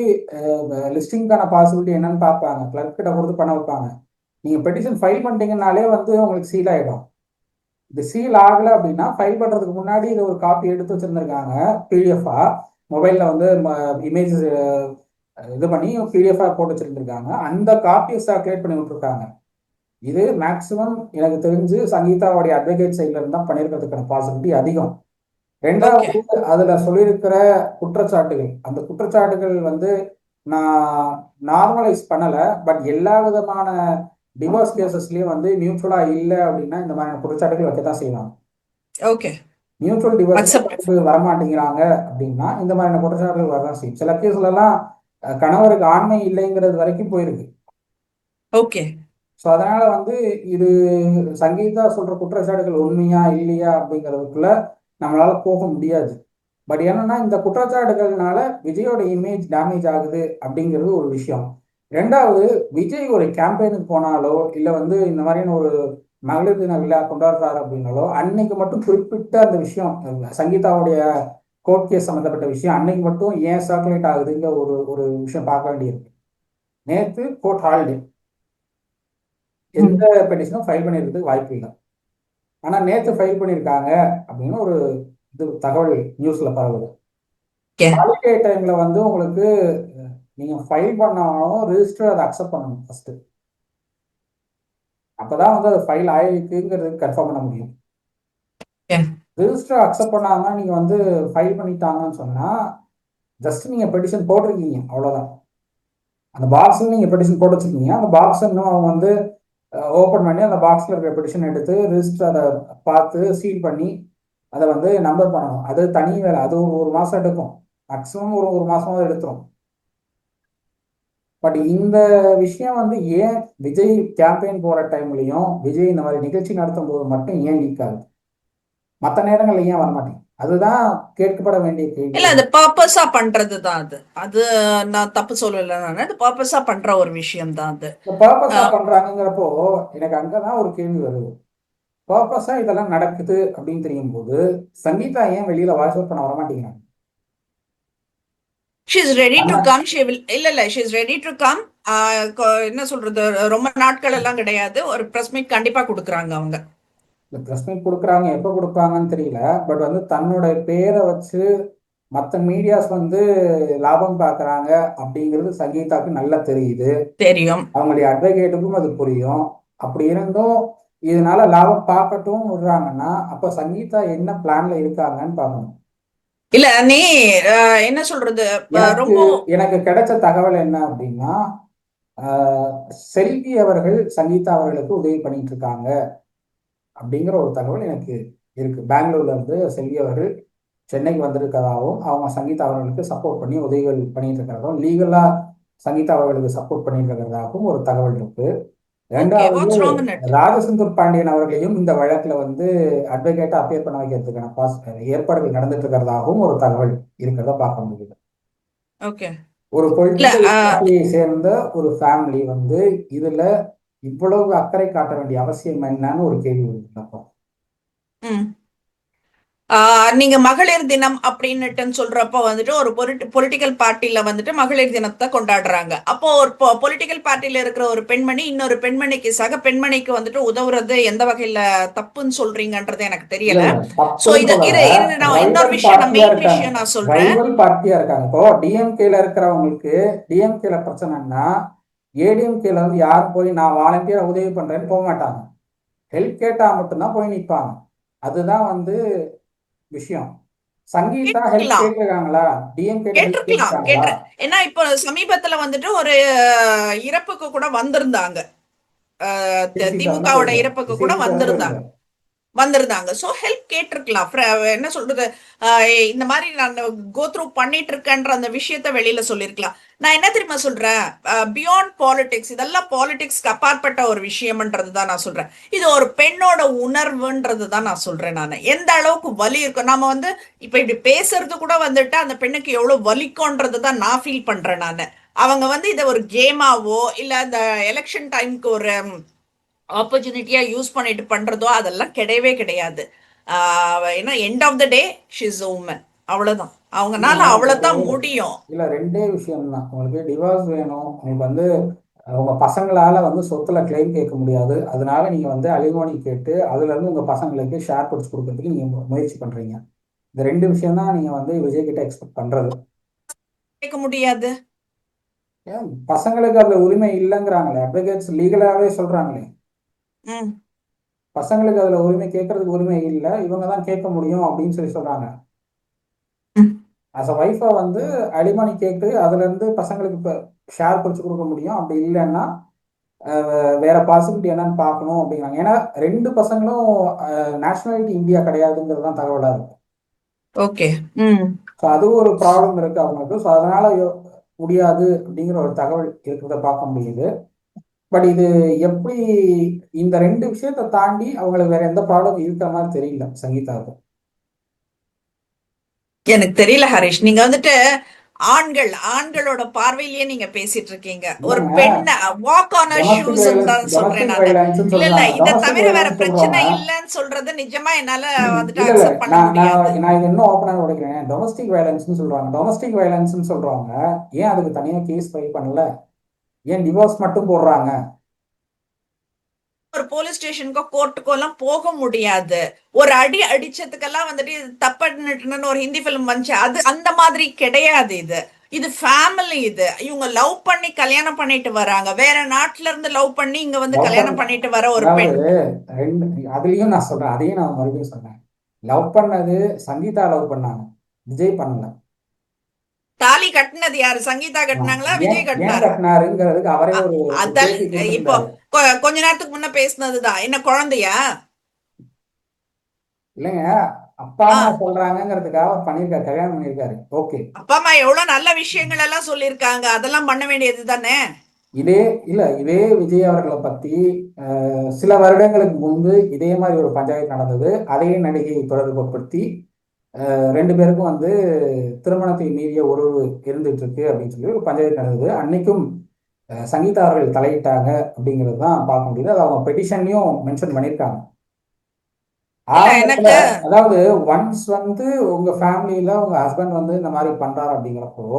லிஸ்டிங்கான பாசிபிலிட்டி என்னன்னு பார்ப்பாங்க, கிளர்க் கிட்ட கொடுத்து பண்ண வைப்பாங்க. நீங்க பெட்டிஷன் ஃபைல் பண்ணிட்டீங்கனாலே வந்து உங்களுக்கு சீல் ஆயிடும். இது சீல் ஆகலை அப்படின்னா ஃபைல் பண்றதுக்கு முன்னாடி இது ஒரு காப்பி எடுத்து வச்சிருந்திருக்காங்க பிடிஎஃபா, மொபைல்ல வந்து இமேஜ் இது பண்ணி பிடிஎஃபா போட்டு வச்சிருந்திருக்காங்க. அந்த காப்பியை சர்க்குலேட் பண்ணி விட்டுருக்காங்க. இது மேக்சிமம் எனக்கு தெரிஞ்சு சங்கீதாவுடைய அட்வொகேட் சைட்ல இருந்தா பண்ணியிருக்கிறதுக்கான பாசிபிலிட்டி அதிகம். ஓகே. ரெண்டாவது அதுல சொல்லியிருக்கிற குற்றச்சாட்டுகள், அந்த குற்றச்சாட்டுகள் வந்து நான் நார்மலைஸ் பண்ணல. பட் எல்லா விதமான டிவோர்ஸ் கேசஸ்லயும் வந்து மியூச்சுவலா இல்லை அப்படின்னா இந்த மாதிரியான குற்றச்சாட்டுகள் வைக்கத்தான் செய்வாங்க. ஓகே. Mutual divorce accept. வரமாட்டேங்கிறாங்க அப்படின்னா இந்த மாதிரியான குற்றச்சாட்டுகள் வரதான் செய்யும். சில கேஸ்ல எல்லாம் கணவருக்கு ஆண்மை இல்லைங்கிறது வரைக்கும் போயிருக்கு. ஓகே. ஸோ அதனால வந்து இது சங்கீதா சொல்ற குற்றச்சாட்டுகள் உண்மையா இல்லையா அப்படிங்கிறதுக்குள்ள நம்மளால போக முடியாது. பட் என்னன்னா இந்த குற்றச்சாட்டுகள்னால விஜயோட இமேஜ் டேமேஜ் ஆகுது அப்படிங்கிறது ஒரு விஷயம். ரெண்டாவது, விஜய் ஒரு கேம்பெயினுக்கு போனாலோ இல்லை வந்து இந்த மாதிரியான ஒரு மகளிர் தின விழா கொண்டாடுறாரு அப்படின்னாலோ அன்னைக்கு மட்டும் குறிப்பிட்ட அந்த விஷயம், சங்கீதாவுடைய கோர்ட் கேஸ் சம்மந்தப்பட்ட விஷயம் அன்னைக்கு மட்டும் ஏன் சர்க்குலேட் ஆகுதுங்கிற ஒரு ஒரு விஷயம் பார்க்க வேண்டியிருக்கு. நேற்று கோர்ட் ஹாலிடே, எந்த பெட்டிஷனும் ஃபைல் பண்ணியிருக்கிறதுக்கு வாய்ப்பு இல்லை. ஆனால் நேற்று ஃபைல் பண்ணியிருக்காங்க அப்படின்னு ஒரு இது தகவல் நியூஸ்ல பரவுது. ஹாலிடே டைம்ல வந்து உங்களுக்கு நீங்க ஃபைல் பண்ணாலும் ரிஜிஸ்டர் அதை அக்செப்ட் பண்ணணும் ஃபர்ஸ்ட். அப்பதான் வந்து அது ஃபைல் ஆயிருக்குங்கிறது கன்ஃபார்ம் பண்ண முடியும். ரிஜிஸ்டர் அக்செப்ட் பண்ணாம நீங்க வந்து ஃபைல் பண்ணிட்டாங்கன்னு சொன்னா ஜஸ்ட் நீங்க பெட்டிஷன் போட்டிருக்கீங்க அவ்வளவுதான். அந்த பாக்ஸ்ல நீங்க பெட்டிஷன் போட்டு வச்சிருக்கீங்க, அந்த பாக்ஸ் இன்னும் அவங்க வந்து ஓப்பன் பண்ணி அந்த பாக்ஸ்ல இருக்கிற பெட்டிஷன் எடுத்து ரிஜிஸ்டர் அதை பார்த்து சீல் பண்ணி அதை வந்து நம்பர் பண்ணணும். அது தனி வேலை, அது ஒரு மாசம் எடுக்கும், மேக்சிமம் ஒரு ஒரு மாசமாவது எடுத்துரும். பட் இந்த விஷயம் வந்து ஏன் விஜய் கேம்பெயின் போற டைம்லயும் விஜய் இந்த மாதிரி நிகழ்ச்சி நடத்தும் போது மட்டும் ஏன் லீக் ஆகுது, மற்ற நேரங்கள்ல ஏன் வரமாட்டேங்குது? அதுதான் கேட்கப்பட வேண்டிய கேள்வி. இல்ல அது பர்பஸா பண்றதுதான். அது அது நான் தப்பு சொல்லல. நான் அது பர்பஸா பண்ற ஒரு விஷயம் தான் அது. பர்பஸா பண்றாங்கிறப்போ எனக்கு அங்கதான் ஒரு கேள்வி வருது. பர்பஸா இதெல்லாம் நடக்குது அப்படின்னு தெரியும் போது சங்கீதா ஏன் வெளியில வாய்ஸ் அவுட் பண்ண வரமாட்டேங்கிறாங்க? she is ready to come. she will இல்ல she is ready to come. என்ன சொல்றது, ரொம்ப நாட்கள் எல்லாம் கிடையாது, ஒரு பிரஸ் மீட் கண்டிப்பா கொடுக்குறாங்க அவங்க. இந்த பிரஸ் மீட் கொடுக்குறாங்க, எப்போ கொடுப்பாங்கன்னு தெரியல. பட் வந்து தன்னோட பேரை வச்சு மற்ற மீடியாஸ் வந்து லாபம் பார்க்குறாங்க அப்படிங்கிறது சங்கீதாவுக்கு நல்லா தெரியுது, தெரியும். அவங்களுடைய அட்வொகேட்டுக்கும் அது புரியும். அப்படி இருந்தும் இதனால லாபம் பார்க்கட்டும் விடுறாங்கன்னா அப்ப சங்கீதா என்ன பிளான்ல இருக்காங்கன்னு பார்க்கணும். இல்ல நீ என்ன சொல்றது, எனக்கு ரொம்ப எனக்கு கிடைச்ச தகவல் என்ன அப்படின்னா செல்வி அவர்கள் சங்கீதா அவர்களுக்கு உதவி பண்ணிட்டு இருக்காங்க அப்படிங்கிற ஒரு தகவல் எனக்கு இருக்கு. பெங்களூர்ல இருந்து செல்வி அவர்கள் சென்னைக்கு வந்திருக்கிறதாகவும் அவங்க சங்கீதா அவர்களுக்கு சப்போர்ட் பண்ணி உதவிகள் பண்ணிட்டு இருக்கிறதாகவும் லீகலா சங்கீதா அவர்களுக்கு சப்போர்ட் பண்ணிட்டு இருக்கிறதாகவும் ஒரு தகவல் இருக்கு. ஓகே. ரெண்டாவது, what's wrong in it? Rajasundar Pandian அவர்களையும் இந்த வழக்குல வந்து அட்வொகேட்டா அப்பியர் பண்ண வைக்கிறதுக்கான ஏற்பாடுகள் நடந்துட்டு இருக்கிறதாகவும் ஒரு தகவல் இருக்கிறத பார்க்க முடியுது. ஓகே. ஒரு இல்ல பொலிட்டிக்கல் பார்ட்டியை சேர்ந்த ஒரு ஃபேமிலி வந்து இதுல இவ்வளவு அக்கறை காட்ட வேண்டிய அவசியம் என்னன்னு ஒரு கேள்வி வருது அப்போ. ம். நீங்க மகளிர் தினம் அப்படின்னுட்டுன்னு சொல்றப்போ வந்துட்டு ஒரு பொலிட்டிக்கல் பார்ட்டில வந்துட்டு மகளிர் தினத்தை கொண்டாடுறாங்க. அப்போ ஒரு பொலிட்டிக்கல் பார்ட்டில இருக்கிற ஒரு பெண்மணி இன்னொரு பெண்மணிக்கு, சக பெண்மணிக்கு வந்துட்டு உதவுறது எந்த வகையில தப்புன்னு சொல்றீங்கன்றது எனக்கு இல்ல தெரியல. இல்ல, சோ தப்புன்னு இது சொல்லல. இரு இரு நான் இன்னொரு ரைவல் விஷயம், நான் பார்ட்டியா மெயின் இருக்காங்க, விஷயம் நான் சொல்றேன். ரைவல் பார்ட்டியா இருக்காங்க. இப்போ டிஎம்கேல இருக்கிறவங்களுக்கு டிஎம்கேல பிரச்சனைன்னா ஏடிஎம்கேல வந்து யாரும் போய் நான் வாலண்டியரா உதவி பண்றேன்னு போக மாட்டாங்க. ஹெல்ப் கேட்டா மட்டும்தான் போய் நிற்பாங்க. அதுதான் வந்து விஷயம். சங்கீதா ஹெல்ப் கேட்டுக்கலாம், கேட்டிருக்காங்களா? டிஎம்கேட்ட ஹெல்ப் கேட்டிருக்கலாம், கேட்டிருக்காங்களா? ஏன்னா இப்போ சமீபத்துல வந்துட்டு ஒரு இறப்புக்கு கூட வந்திருந்தாங்க. பேசி திறந்து திமுகவோட போயிருங்க, இறப்புக்கு கூட விஷயத்தை திறந்து போயிருங்க. வந்திருந்தாங்க. சோ ஹெல்ப் கேட்டிருக்கலாம். என்ன சொல்றது, இந்த மாதிரி நான் கோ த்ரூ பண்ணிட்டு இருக்கேன்ற அந்த விஷயத்த வெளியில சொல்லிருக்கலாம். நான் என்ன தெரியுமா சொல்றேன், பியாண்ட் பாலிடிக்ஸ், இதெல்லாம் பாலிடிக்ஸ்க்கு அப்பாற்பட்ட ஒரு விஷயம்ன்றது தான் நான் சொல்றேன். இது ஒரு பெண்ணோட உணர்வுன்றது தான் நான் சொல்றேன். நான் எந்த அளவுக்கு வலி இருக்கும், நாம வந்து இப்ப இப்படி பேசுறது கூட வந்துட்டு அந்த பெண்ணுக்கு எவ்வளவு வலிக்கும்ன்றது தான் நான் ஃபீல் பண்றேன். நான் அவங்க வந்து இதை ஒரு கேமாவோ இல்ல அந்த எலெக்ஷன் டைம்க்கு ஒரு ஆப்பர்ச்சுனிட்டியா யூஸ் பண்ணிட்டு பண்றதோ அதெல்லாம் கிடையவே கிடையாது. ஏன்னா end of the day she's woman, அவ்வளவுதான். அவங்கனால இல்லைங்க, உங்களுக்கு அவ்வளவுதான் முடியும். இல்ல ரெண்டே விஷயம் தான். உங்களுக்கு டிவோர்ஸ் வேணும், உங்களுக்கு வந்து உங்க பசங்களால வந்து சொத்துல கிளைம் கேட்க முடியாது, அதனால நீங்க வந்து அலிமோனி கேட்டு அதுல இருந்து உங்க பசங்களுக்கு ஷேர் பிடிச்சு கொடுக்கறதுக்கு நீங்க முயற்சி பண்றீங்க. இந்த ரெண்டு விஷயம் தான் நீங்க வந்து விஜய் கிட்ட எக்ஸ்பெக்ட் பண்றது. கேட்க முடியாது. ஏன் பசங்களுக்கு அதுல உரிமை இல்லைங்கிறாங்களே, அட்வொகேட்ஸ் லீகலாவே சொல்றாங்களே. ம். பசங்களுக்கு அதுல உரிமை கேட்கறதுக்கு உரிமை இல்லை, இவங்க தான் கேட்க முடியும் அப்படின்னு சொல்லி சொல்றாங்க. ம். ஆஸ் அ ஒய்ஃபா வந்து அலிமோனி கேட்டு அதுல இருந்து பசங்களுக்கு இப்போ ஷேர் பிடிச்சு கொடுக்க முடியும். அப்படி இல்லைன்னா வேற பாசிபிலிட்டி என்னன்னு பார்க்கணும் அப்படிங்கிறாங்க. ஏன்னா ரெண்டு பசங்களும் நேஷனாலிட்டி இந்தியா கிடையாதுங்கிறது தான் தகவலா இருக்கு. ஓகே. ம். ஸோ அது ஒரு ப்ராப்ளம் இருக்கு அவங்களுக்கு. ஸோ அதனால முடியாது அப்படிங்கிற ஒரு தகவல் இருக்கிறத பார்க்க முடியுது. பட் இது எப்படி இந்த ரெண்டு விஷயத்தை தாண்டி அவங்களுக்கு வேற எந்த ப்ராப்ளம் இருக்கிற மாதிரி தெரியல சங்கீதாவுக்கு. எனக்கு தெரியல ஹரிஷ், நீங்க வந்துட்டு ஆண்களோட பார்வையிலேயே நீங்க பேசிட்டு இருக்கீங்க. ஒரு இல்லைங்க, பெண்ண walk on domestic shoes violence தான் சொல்றேன் டொமஸ்டிக் நானு. வயலன்ஸ்னு இல்ல இல்ல, சொல்றாங்க, இதை டொமஸ்டிக் தவிர வேற வயலன்ஸ் சொல்றாங்க. பிரச்சனை இல்லைன்னு சொல்றது நிஜமா என்னால வந்துட்டு இல்ல இல்ல, அக்செப்ட் பண்ண நான் முடியாது. நான் நான் இது இன்னும் ஓப்பனாக உடைக்கிறேன். டொமஸ்டிக் வயலன்ஸ்னு சொல்றாங்க, டொமஸ்டிக் வயலன்ஸ்னு சொல்றவங்க ஏன் அதுக்கு தனியாக கேஸ் ஃபைல் பண்ணல? ஏன் டிவோர்ஸ் மட்டும் போடுறாங்க? ஒரு போலீஸ் ஸ்டேஷனுக்கோ கோர்ட்டுக்கோ எல்லாம் போக முடியாது. ஒரு அடி அடிச்சதுக்கெல்லாம் வந்துட்டு இது தப்புன்னு ஒரு ஹிந்தி பிலிம் வந்துச்சு, அது அந்த மாதிரி கிடையாது. இது ஃபேமிலி. இவங்க லவ் பண்ணி கல்யாணம் பண்ணிட்டு வராங்க, வேற நாட்டுல இருந்து லவ் பண்ணி இங்க வந்து லவ் பண்ண கல்யாணம் பண்ணிட்டு வர ஒரு அதாவது பெண். ரெண்டு, அதுலயும் நான் சொல்றேன், அதையும் நான் மறுபடியும் சொல்றேன். லவ் பண்ணது சங்கீதா லவ் பண்ணாங்க, விஜய் பண்ணல. தாலி கட்டினது யாரு, சங்கீதா கட்டினாங்களா, ஏன் விஜய் ஏன் கட்டினாரா? கட்டினாருங்கிறதுக்கு அவரே ஒரு ஒரு அதல் பேட்டி இப்போ கொடுத்திருந்தாரு. கொஞ்ச நேரத்துக்கு முன்ன பேசினதுதான், என்ன குழந்தையா? இல்லைங்க, அப்பா ஆ, அம்மா சொல்றாங்கிறதுக்காக அவர் பண்ணியிருக்காரு, கல்யாணம் பண்ணியிருக்காரு. ஓகே. அப்பா அம்மா எவ்வளவு நல்ல விஷயங்கள் எல்லாம் சொல்லியிருக்காங்க, அதெல்லாம் பண்ண வேண்டியது தானே. இதே இல்ல இதே விஜய் அவர்களை பத்தி சில வருடங்களுக்கு முன்பு இதே மாதிரி ஒரு பஞ்சாயத்து நடந்தது. அதே நடிகை தொடர்புபடுத்தி ரெண்டு பேருக்கும் வந்து திருமணத்தை மீறிய உறவு இருந்துட்டு இருக்கு அப்படின்னு சொல்லி ஒரு பஞ்சாயத்து நடந்தது. அன்னைக்கும் சங்கீதா அவர்கள் தலையிட்டாங்க அப்படிங்கிறது தான் பார்க்க முடியுது. அது அவங்க பெட்டிஷன்லயும் மென்ஷன் பண்ணியிருக்காங்க. இல்ல ஆரம்பத்துல, எனக்கு அதாவது ஒன்ஸ் வந்து உங்க ஃபேமிலியில உங்க ஹஸ்பண்ட் வந்து இந்த மாதிரி பண்றாரு அப்படிங்கிறப்போ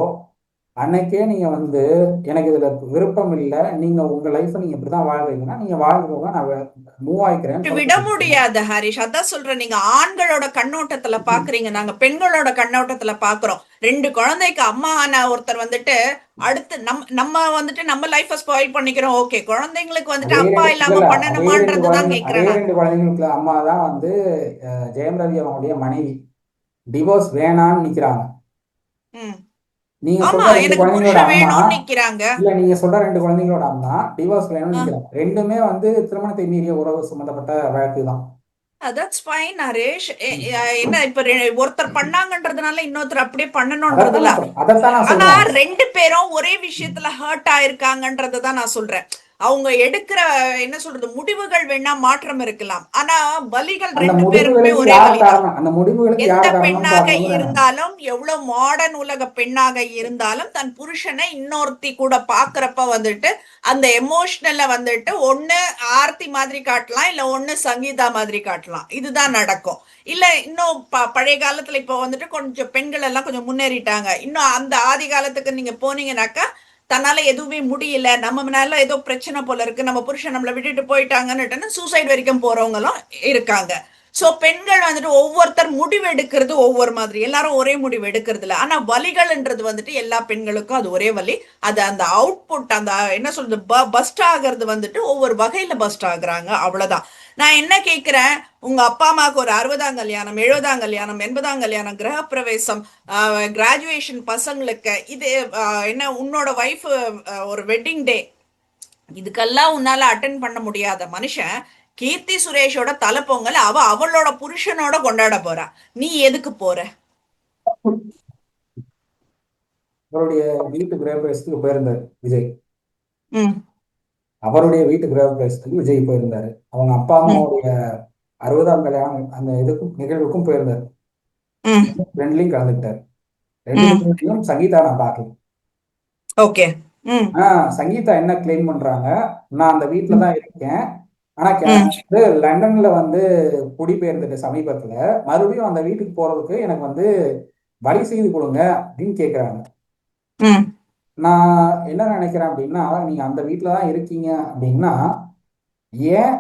அன்னைக்கே நீங்க வந்து எனக்கு இதுல விருப்பம் இல்லை, நீங்க உங்க லைஃப்பை நீங்க இப்படிதான் வாழ்றீங்கன்னா நீங்க வாழ்றவங்க, நான் மூவ் ஆயிக்கிறேன்னு விட சொல்ல. முடியாது ஹரிஷ், அதான் சொல்றேன். நீங்க ஆண்களோட கண்ணோட்டத்துல பாக்குறீங்க, நாங்க பெண்களோட கண்ணோட்டத்துல பாக்குறோம். ரெண்டு குழந்தைக்கு அம்மா ஆன ஒருத்தர் வந்துட்டு அடுத்து நம்ம வந்துட்டு நம்ம லைஃப ஸ்பாயில் பண்ணிக்கிறோம். ஓகே, குழந்தைங்களுக்கு வந்துட்டு அதே அப்பா ரெண்டு இல்ல இல்லாம இல்ல பண்ணணுமான்றதுதான் கேக்குறேன் நான். அதே ரெண்டு குழந்தைங்களுக்கு அம்மா தான் வந்து ஜெயம் ரவி அவங்களுடைய மனைவி. டிவோர்ஸ் வேணான்னு நிக்கிறாங்க. ம். நீங்க ஆமா, சொல்ற ரெண்டு எனக்கு குழந்தைங்களோட புருஷன் அம்மா, வேணும்னு நிக்கிறாங்க. இல்ல நீங்க சொல்ற ரெண்டு குழந்தைங்களோட அம்மா டிவோர்ஸ் வேணும்னு நிக்கிறாங்க. ரெண்டுமே வந்து திருமணத்தை மீறிய உறவு சம்பந்தப்பட்ட வழக்கு தான். That's fine Harish. என்ன இப்ப ஒருத்தர் பண்ணாங்கன்றதுனால இன்னொருத்தர் அப்படியே பண்ணணும்ன்றதுல. அதைத்தான் நான் ஆனா சொல்றேன். ரெண்டு பேரும் ஒரே விஷயத்துல ஹர்ட் ஆயிருக்காங்கன்றதுதான் நான் சொல்றேன். அவங்க எடுக்கிற என்ன சொல்றது முடிவுகள் வேணா மாற்றம் இருக்கலாம். ஆனா வலிகள் அந்த 2 பேருக்குமே முடிவுகளுக்கு ஒரே யார் வலிதான். காரணம், அந்த முடிவுகளுக்கு எந்த யார் காரணம்னு பெண்ணாக பார்க்கணுங்கிற. இருந்தாலும், எவ்வளவு மாடர்ன் உலக பெண்ணாக இருந்தாலும், தன் புருஷனை இன்னொருத்தி கூட பாக்குறப்ப வந்துட்டு அந்த எமோஷனல வந்துட்டு ஒண்ணு ஆர்த்தி மாதிரி காட்டலாம், இல்ல ஒண்ணு சங்கீதா மாதிரி காட்டலாம். இதுதான் நடக்கும். இல்ல இன்னும் பழைய காலத்துல இப்ப வந்துட்டு கொஞ்சம் பெண்கள் எல்லாம் கொஞ்சம் முன்னேறிட்டாங்க. இன்னும் அந்த ஆதி காலத்துக்கு நீங்க போனீங்கன்னாக்கா, தன்னால எதுவுமே முடியல, நம்ம மேல ஏதோ பிரச்சனை போல இருக்கு, நம்ம புருஷன் நம்மளை விட்டுட்டு போயிட்டாங்கன்னு சூசைட் வரைக்கும் போறவங்களும் இருக்காங்க. சோ பெண்கள் வந்துட்டு ஒவ்வொருத்தர் முடிவு எடுக்கிறது ஒவ்வொரு மாதிரி, எல்லாரும் ஒரே முடிவு எடுக்கிறது இல்ல. ஆனா வலிகள்ன்றது வந்துட்டு எல்லா பெண்களுக்கும் அது ஒரே வலி. அது அந்த அவுட்புட் அந்த என்ன சொல்றது பஸ்ட் ஆகிறது வந்துட்டு ஒவ்வொரு வகையில பஸ்ட் ஆகுறாங்க, அவ்வளவுதான். நான் என்ன கேக்குறேன், உங்க அப்பா அம்மாவுக்கு ஒரு 60ஆம் கல்யாணம், 70ஆம் கல்யாணம், 80ஆம் கல்யாணம், கிரகப்பிரவேசம், கிராஜுவேஷன் பசங்களுக்கு, இது என்ன உன்னோட ஒய்ஃப் ஒரு வெட்டிங் டே, இதுக்கெல்லாம் உன்னால அட்டன் பண்ண முடியாத மனுஷன் கீர்த்தி சுரேஷோட தலைப்பொங்கல் அவளோட புருஷனோட கொண்டாட போறா. நீ எதுக்கு போற? அவருடைய வீட்டு கிரகப்பிரவேசத்துக்கு போயிருந்தார் விஜய். ம். அவருடைய வீட்டு கிரகப்பிரவேசத்துக்கு விஜய் போயிருந்தாரு. அவங்க அப்பா ம். அம்மாவுடைய 60ஆம் கல்யாணம் அந்த இதுக்கும் நிகழ்வுக்கும் போயிருந்தாரு. ம். ரெண்டுலையும் கலந்துக்கிட்டாரு. ரெண்டு ம். நிகழ்ச்சியும் சங்கீதா நான் பார்க்கல. ஓகே. ம். ஆனா சங்கீதா என்ன கிளைம் பண்றாங்க, நான் அந்த வீட்டுல ம். தான் இருக்கேன். ஆனா ம். வந்து லண்டன்ல வந்து குடிபெயர்ந்துட்டு சமீபத்துல மறுபடியும் அந்த வீட்டுக்கு போறதுக்கு எனக்கு வந்து வழி செய்து கொடுங்க அப்படின்னு கேக்குறாங்க. ம். நான் என்ன நினைக்கிறேன் அப்படின்னா, நீங்க அந்த வீட்டுல தான் இருக்கீங்க அப்படின்னா ஏன்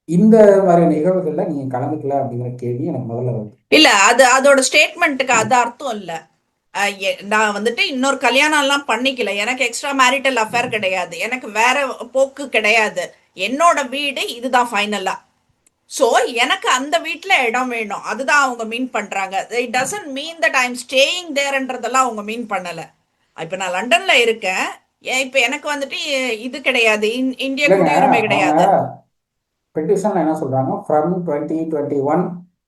இந்த மாதிரி நிகழ்வுகள்ல நீங்க கலந்துக்கல அப்படிங்கிற கேள்வி எனக்கு முதல்ல வருது. இல்ல, அது அதோட ஸ்டேட்மெண்ட்டுக்கு அது அர்த்தம் இல்ல. நான் வந்துட்டு இன்னொரு கல்யாணம் எல்லாம் பண்ணிக்கல, எனக்கு எக்ஸ்ட்ரா மேரிட்டல் அஃபேர் கிடையாது, எனக்கு வேற போக்கு கிடையாது, என்னோட வீடு இதுதான் ஃபைனலா. சோ எனக்கு அந்த வீட்ல இடம் வேணும், அதுதான் அவங்க மீன் பண்றாங்க. It doesn't mean that I am staying தேர்ன்றதெல்லாம் அவங்க மீன் பண்ணல. இப்ப நான் லண்டன்ல இருக்கேன், இப்ப எனக்கு வந்துட்டு இது கிடையாது, இந்திய இல்லைங்க, குடியுரிமை அவங்க கிடையாது. பெட்டிஷன்ல என்ன சொல்றாங்க, ஃப்ரம் 2021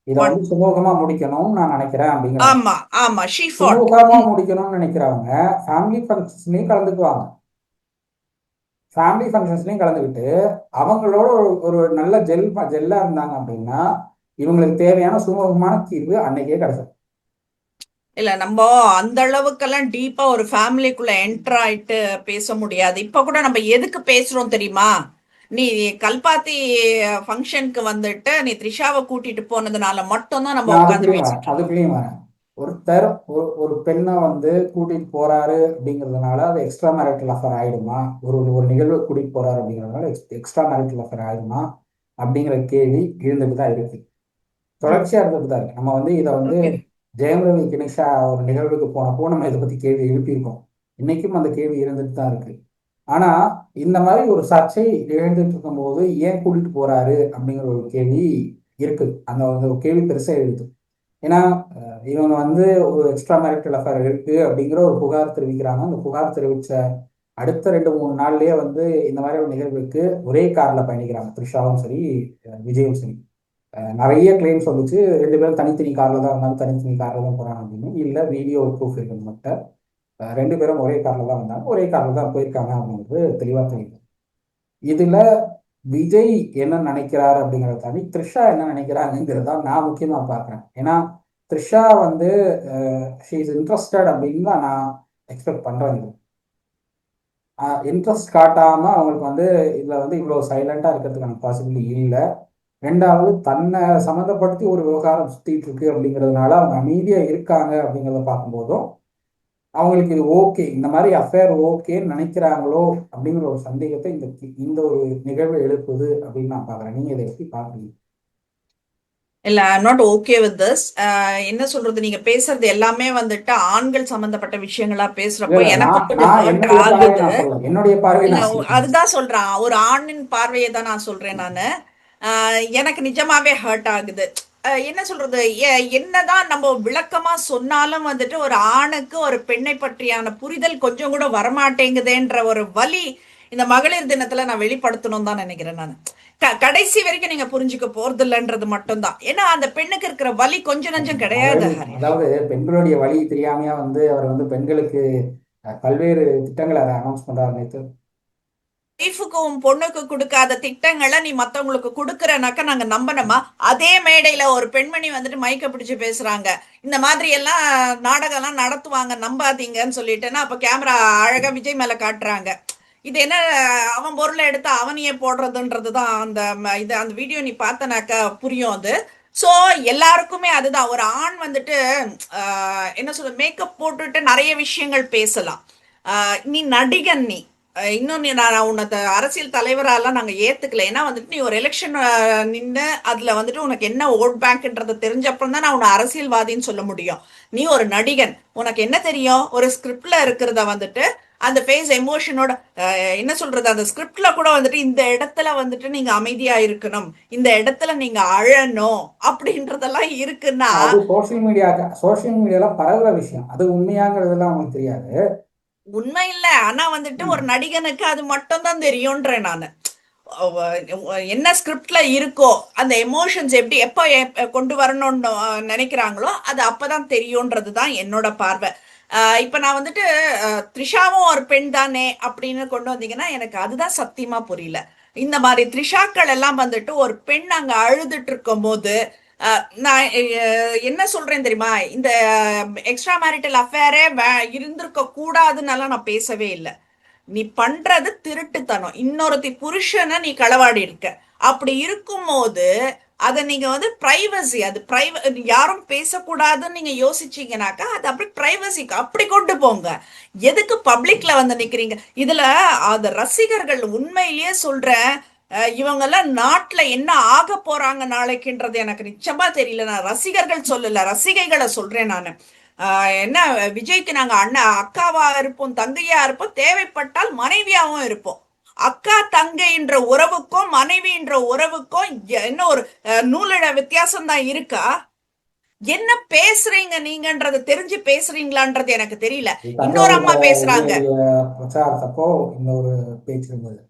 இதை ஒன். வந்து சுமூகமா முடிக்கணும்னு நான் நினைக்கிறேன் அப்படிங்கிறாங்க. ஆமா, ஆமா, ஷீ ஃபாட். சுமூகமா முடிக்கணும்னு நினைக்கிறவங்க ஃபேமிலி ஃபங்க்ஷன்ஸ்லயும் கலந்துக்குவாங்க. ஃபேமிலி ஃபங்க்ஷன்ஸ்லயும் கலந்துக்கிட்டு அவங்களோட ஒரு நல்ல ஜெல்லா இருந்தாங்க அப்படின்னா இவங்களுக்கு தேவையான சுமூகமான தீர்வு அன்னைக்கே கிடைச்சது. இல்ல, நம்ம அந்த அளவுக்கெல்லாம் டீப்பா ஒரு ஃபேமிலிக்குள்ள என்டர் ஆயிட்டு பேச முடியாது. இப்ப கூட நம்ம எதுக்கு பேசுறோம் தெரியுமா? நீ கல்பாத்தி ஃபங்க்ஷனுக்கு வந்துட்டு நீ த்ரிஷாவை கூட்டிட்டு போனதுனால மட்டும்தான் நம்ம நான் உட்காந்து அதுக்குள்ளேயும் வரேன், பேசிட்டு இருக்கோம். அதுக்குள்ளேயும் வரேன். ஒருத்தர் ஒரு பெண்ணை வந்து கூட்டிட்டு போறாரு அப்படிங்கிறதுனால அது எக்ஸ்ட்ரா மேரிட்டல் அஃபேர் ஆயிடுமா? ஒரு ஒரு நிகழ்வை கூட்டிட்டு போறாரு அப்படிங்கிறதுனால எக்ஸ்ட்ரா மேரிட்டல் அஃபேர் ஆயிடுமா அப்படிங்கிற கேள்வி எழுந்துட்டு தான் இருக்கு. தொடர்ச்சியா இருந்துட்டு தான் இருக்கு. நம்ம வந்து இதை வந்து ஓகே. ஜெயம் ரவி கணேஷா ஒரு நிகழ்வுக்கு போனப்போ நம்ம இதை பத்தி கேள்வி எழுப்பியிருக்கோம். இன்னைக்கும் அந்த கேள்வி இருந்துட்டு தான் இருக்கு. ஆனா இந்த மாதிரி ஒரு சர்ச்சை எழுந்துட்டு இருக்கும்போது ஏன் கூட்டிட்டு போறாரு அப்படிங்கிற ஒரு கேள்வி இருக்கு. அந்த ஒரு கேள்வி பெருசா எழுது. ஏன்னா இவங்க வந்து ஒரு எக்ஸ்ட்ரா மேரிட்டல் அஃபேர் இருக்கு அப்படிங்கிற ஒரு புகார் தெரிவிக்கிறாங்க. அந்த புகார் தெரிவிச்ச அடுத்த 2 3 நாள்லயே வந்து இந்த மாதிரி ஒரு நிகழ்வுக்கு ஒரே கார்ல பயணிக்கிறாங்க, த்ரிஷாவும் சரி விஜயும் சரி. நிறைய கிளைம்ஸ் வந்துச்சு, 2 பேரும் தனித்தனி கார்ல தான் இருந்தாங்க, தனித்தனி கார்ல தான் போறாங்க அப்படின்னு. இல்லை, வீடியோ ப்ரூஃப் இருக்கு மட்டும். 2 பேரும் ஒரே கார்ல தான் வந்தாங்க, ஒரே கார்ல தான் போயிருக்காங்க அப்படிங்கிறது தெளிவா தெரியுது. இதுல விஜய் என்ன நினைக்கிறாரு அப்படிங்கிறத தாண்டி த்ரிஷா என்ன நினைக்கிறாங்கிறத நான் முக்கியமா பார்க்குறேன். ஏன்னா த்ரிஷா வந்து ஷீ இஸ் இன்ட்ரெஸ்டட் அப்படின்னு தான் நான் எக்ஸ்பெக்ட் பண்றேன். இன்ட்ரெஸ்ட் காட்டாம அவங்களுக்கு வந்து இதுல வந்து இவ்வளவு சைலண்டா இருக்கிறதுக்கான பாசிபிலிட்டி இல்லை. ரெண்டாவது, தன்னை சம்மந்தப்படுத்தி ஒரு விவகாரம் சுத்திட்டு இருக்கு அப்படிங்கிறதுனால அவங்க அமைதியா இருக்காங்க அப்படிங்கிறத பார்க்கும்போதும் அவங்களுக்கு இது ஓகே, இந்த மாதிரி அஃபேர் ஓகேன்னு நினைக்கிறாங்களோ அப்படிங்கிற ஒரு சந்தேகத்தை இந்த இந்த ஒரு நிகழ்வு எழுப்புது அப்படின்னு நான் பாக்குறேன். நீங்க இதை எப்படி பாக்குறீங்க? இல்ல, I am not okay with this. என்ன சொல்றது, நீங்க பேசுறது எல்லாமே வந்துட்டு ஆண்கள் சம்பந்தப்பட்ட விஷயங்களா இல்ல பேசுறப்போ இல்ல, எனக்கு நான் கொஞ்சம் நான் ஹர்ட் என்னுடைய பார்வையை ஆகுது. நான் சொல்லலாம், என்னுடைய பார்வையை இல்ல, நான் சொல்றேன். அதுதான் சொல்றேன், ஒரு ஆணின் பார்வையை தான் நான் சொல்றேன் நானு. எனக்கு நிஜமாவே ஹர்ட் ஆகுது. என்ன சொல்றது, என்னதான் நம்ம விளக்கமா சொன்னாலும் வந்துட்டு ஒரு ஆணுக்கு ஒரு பெண்ணை பற்றியான புரிதல் கொஞ்சம் கூட வரமாட்டேங்குதுன்ற ஒரு வலி இந்த மகளிர் தினத்துல நான் வெளிப்படுத்தணும் தான் நினைக்கிறேன் நான். கடைசி வரைக்கும் நீங்க புரிஞ்சுக்க போறது இல்லைன்றது மட்டும்தான். ஏன்னா அந்த பெண்ணுக்கு இருக்கிற வலி கொஞ்சம் நஞ்சம் கிடையாது மகளிர், ஹரிஷ். அதாவது பெண்களுடைய வழி தெரியாமையா வந்து அவர் வந்து பெண்களுக்கு பல்வேறு திட்டங்களை அனௌன்ஸ் பண்றாரு நேற்று. ஒய்ஃபுக்கு உன் பொண்ணுக்கு கொடுக்காத திட்டங்களை நீ மத்தவங்களுக்கு கொடுக்கறனாக்க நாங்க நம்பணுமா? அதே மேடையில ஒரு பெண்மணி வந்துட்டு மைக்க பிடிச்சு பேசுறாங்க, இந்த மாதிரி எல்லாம் நாடகம் எல்லாம் நடத்துவாங்க நம்பாதீங்கன்னு சொல்லிட்டுன்னா அப்ப கேமரா அழகா விஜய் மேல காட்டுறாங்க. இது என்ன, அவன் பொருளை எடுத்து அவனையே போடுறதுன்றதுதான் அந்த இது அந்த வீடியோ நீ பார்த்தனாக்க புரியும் அது. சோ எல்லாருக்குமே அதுதான், ஒரு ஆண் வந்துட்டு என்ன சொல்ற, மேக்கப் போட்டுட்டு நிறைய விஷயங்கள் பேசலாம். நீ நடிகன், நீ இன்னும் நான் உன்னை அரசியல் தலைவராலாம் நாங்க ஏத்துக்கல. ஏன்னா வந்துட்டு நீ ஒரு எலெக்ஷன் நின்று அதுல வந்துட்டு உனக்கு என்ன ஓட் பேங்க்ன்றது தெரிஞ்சப்பறம் தான் நான் உன்னை அரசியல்வாதின்னு சொல்ல முடியும். நீ ஒரு நடிகன், உனக்கு என்ன தெரியும்? ஒரு ஸ்கிரிப்ட்ல இருக்கிறத வந்துட்டு அந்த ஃபேஸ் எமோஷனோட என்ன சொல்றது, அந்த ஸ்கிரிப்ட்ல கூட வந்துட்டு இந்த இடத்துல வந்துட்டு நீங்க அமைதியா இருக்கணும், இந்த இடத்துல நீங்க அழணும் அப்படின்றதெல்லாம் இருக்குன்னா அது சோசியல் மீடியால பரவுற விஷயம். அது உண்மையாங்கிறதுலாம் அவங்களுக்கு தெரியாது. உண்மை இல்ல. ஆனா வந்துட்டு ஒரு நடிகனுக்கு அது மட்டும் தான் தெரியும்ன்றேன் நானு. என்ன ஸ்கிரிப்ட்ல இருக்கோ அந்த எமோஷன்ஸ் எப்படி எப்ப கொண்டு வரணும்னு நினைக்கிறாங்களோ அது அப்பதான் தெரியும்ன்றது தான் என்னோட பார்வை. இப்ப நான் வந்துட்டு த்ரிஷாவும் ஒரு பெண் தானே அப்படின்னு கொண்டு வந்தீங்கன்னா எனக்கு அதுதான் சத்தியமா புரியல. இந்த மாதிரி த்ரிஷாக்கள் எல்லாம் வந்துட்டு ஒரு பெண் அங்க அழுதுட்டு இருக்கும் போது நான் என்ன சொல்றேன் தெரியுமா, இந்த எக்ஸ்ட்ரா மேரிட்டல் அஃபேரே இருந்திருக்க கூடாதுன்னெல்லாம் நான் பேசவே இல்லை. நீ பண்றது திருட்டுத்தனம், இன்னொருத்தி புருஷனை நீ களவாடி இருக்க. அப்படி இருக்கும்போது அதை நீங்க வந்து பிரைவசி, அது யாரும் பேசக்கூடாதுன்னு நீங்க யோசிச்சீங்கன்னாக்கா அது அப்படி பிரைவசிக்கு அப்படி கொண்டு போங்க. எதுக்கு பப்ளிக்ல வந்து நிக்கிறீங்க இதுல? அது ரசிகர்கள் உண்மையிலேயே சொல்றேன், இவங்கெல்லாம் நாட்டுல என்ன ஆக போறாங்க நாளைக்குன்றது எனக்கு நிச்சயமா தெரியல. நான் ரசிகர்கள் சொல்லல, ரசிகைகளை சொல்றேன் நானு. என்ன, விஜய்க்கு நாங்க அண்ணா அக்காவா இருப்போம், தங்கையா இருப்போம், தேவைப்பட்டால் மனைவியாவும் இருப்போம். அக்கா தங்கைன்ற உறவுக்கும் மனைவின்ற உறவுக்கும் என்ன ஒரு நூலிழ வித்தியாசம் தான் இருக்கா? என்ன பேசுறீங்க நீங்கன்றது தெரிஞ்சு பேசுறீங்களான்றது எனக்கு தெரியல. இன்னொரு அம்மா பேசுறாங்க, பிரச்சாரத்தப்போ இன்னொரு பேச்சு இருந்தது,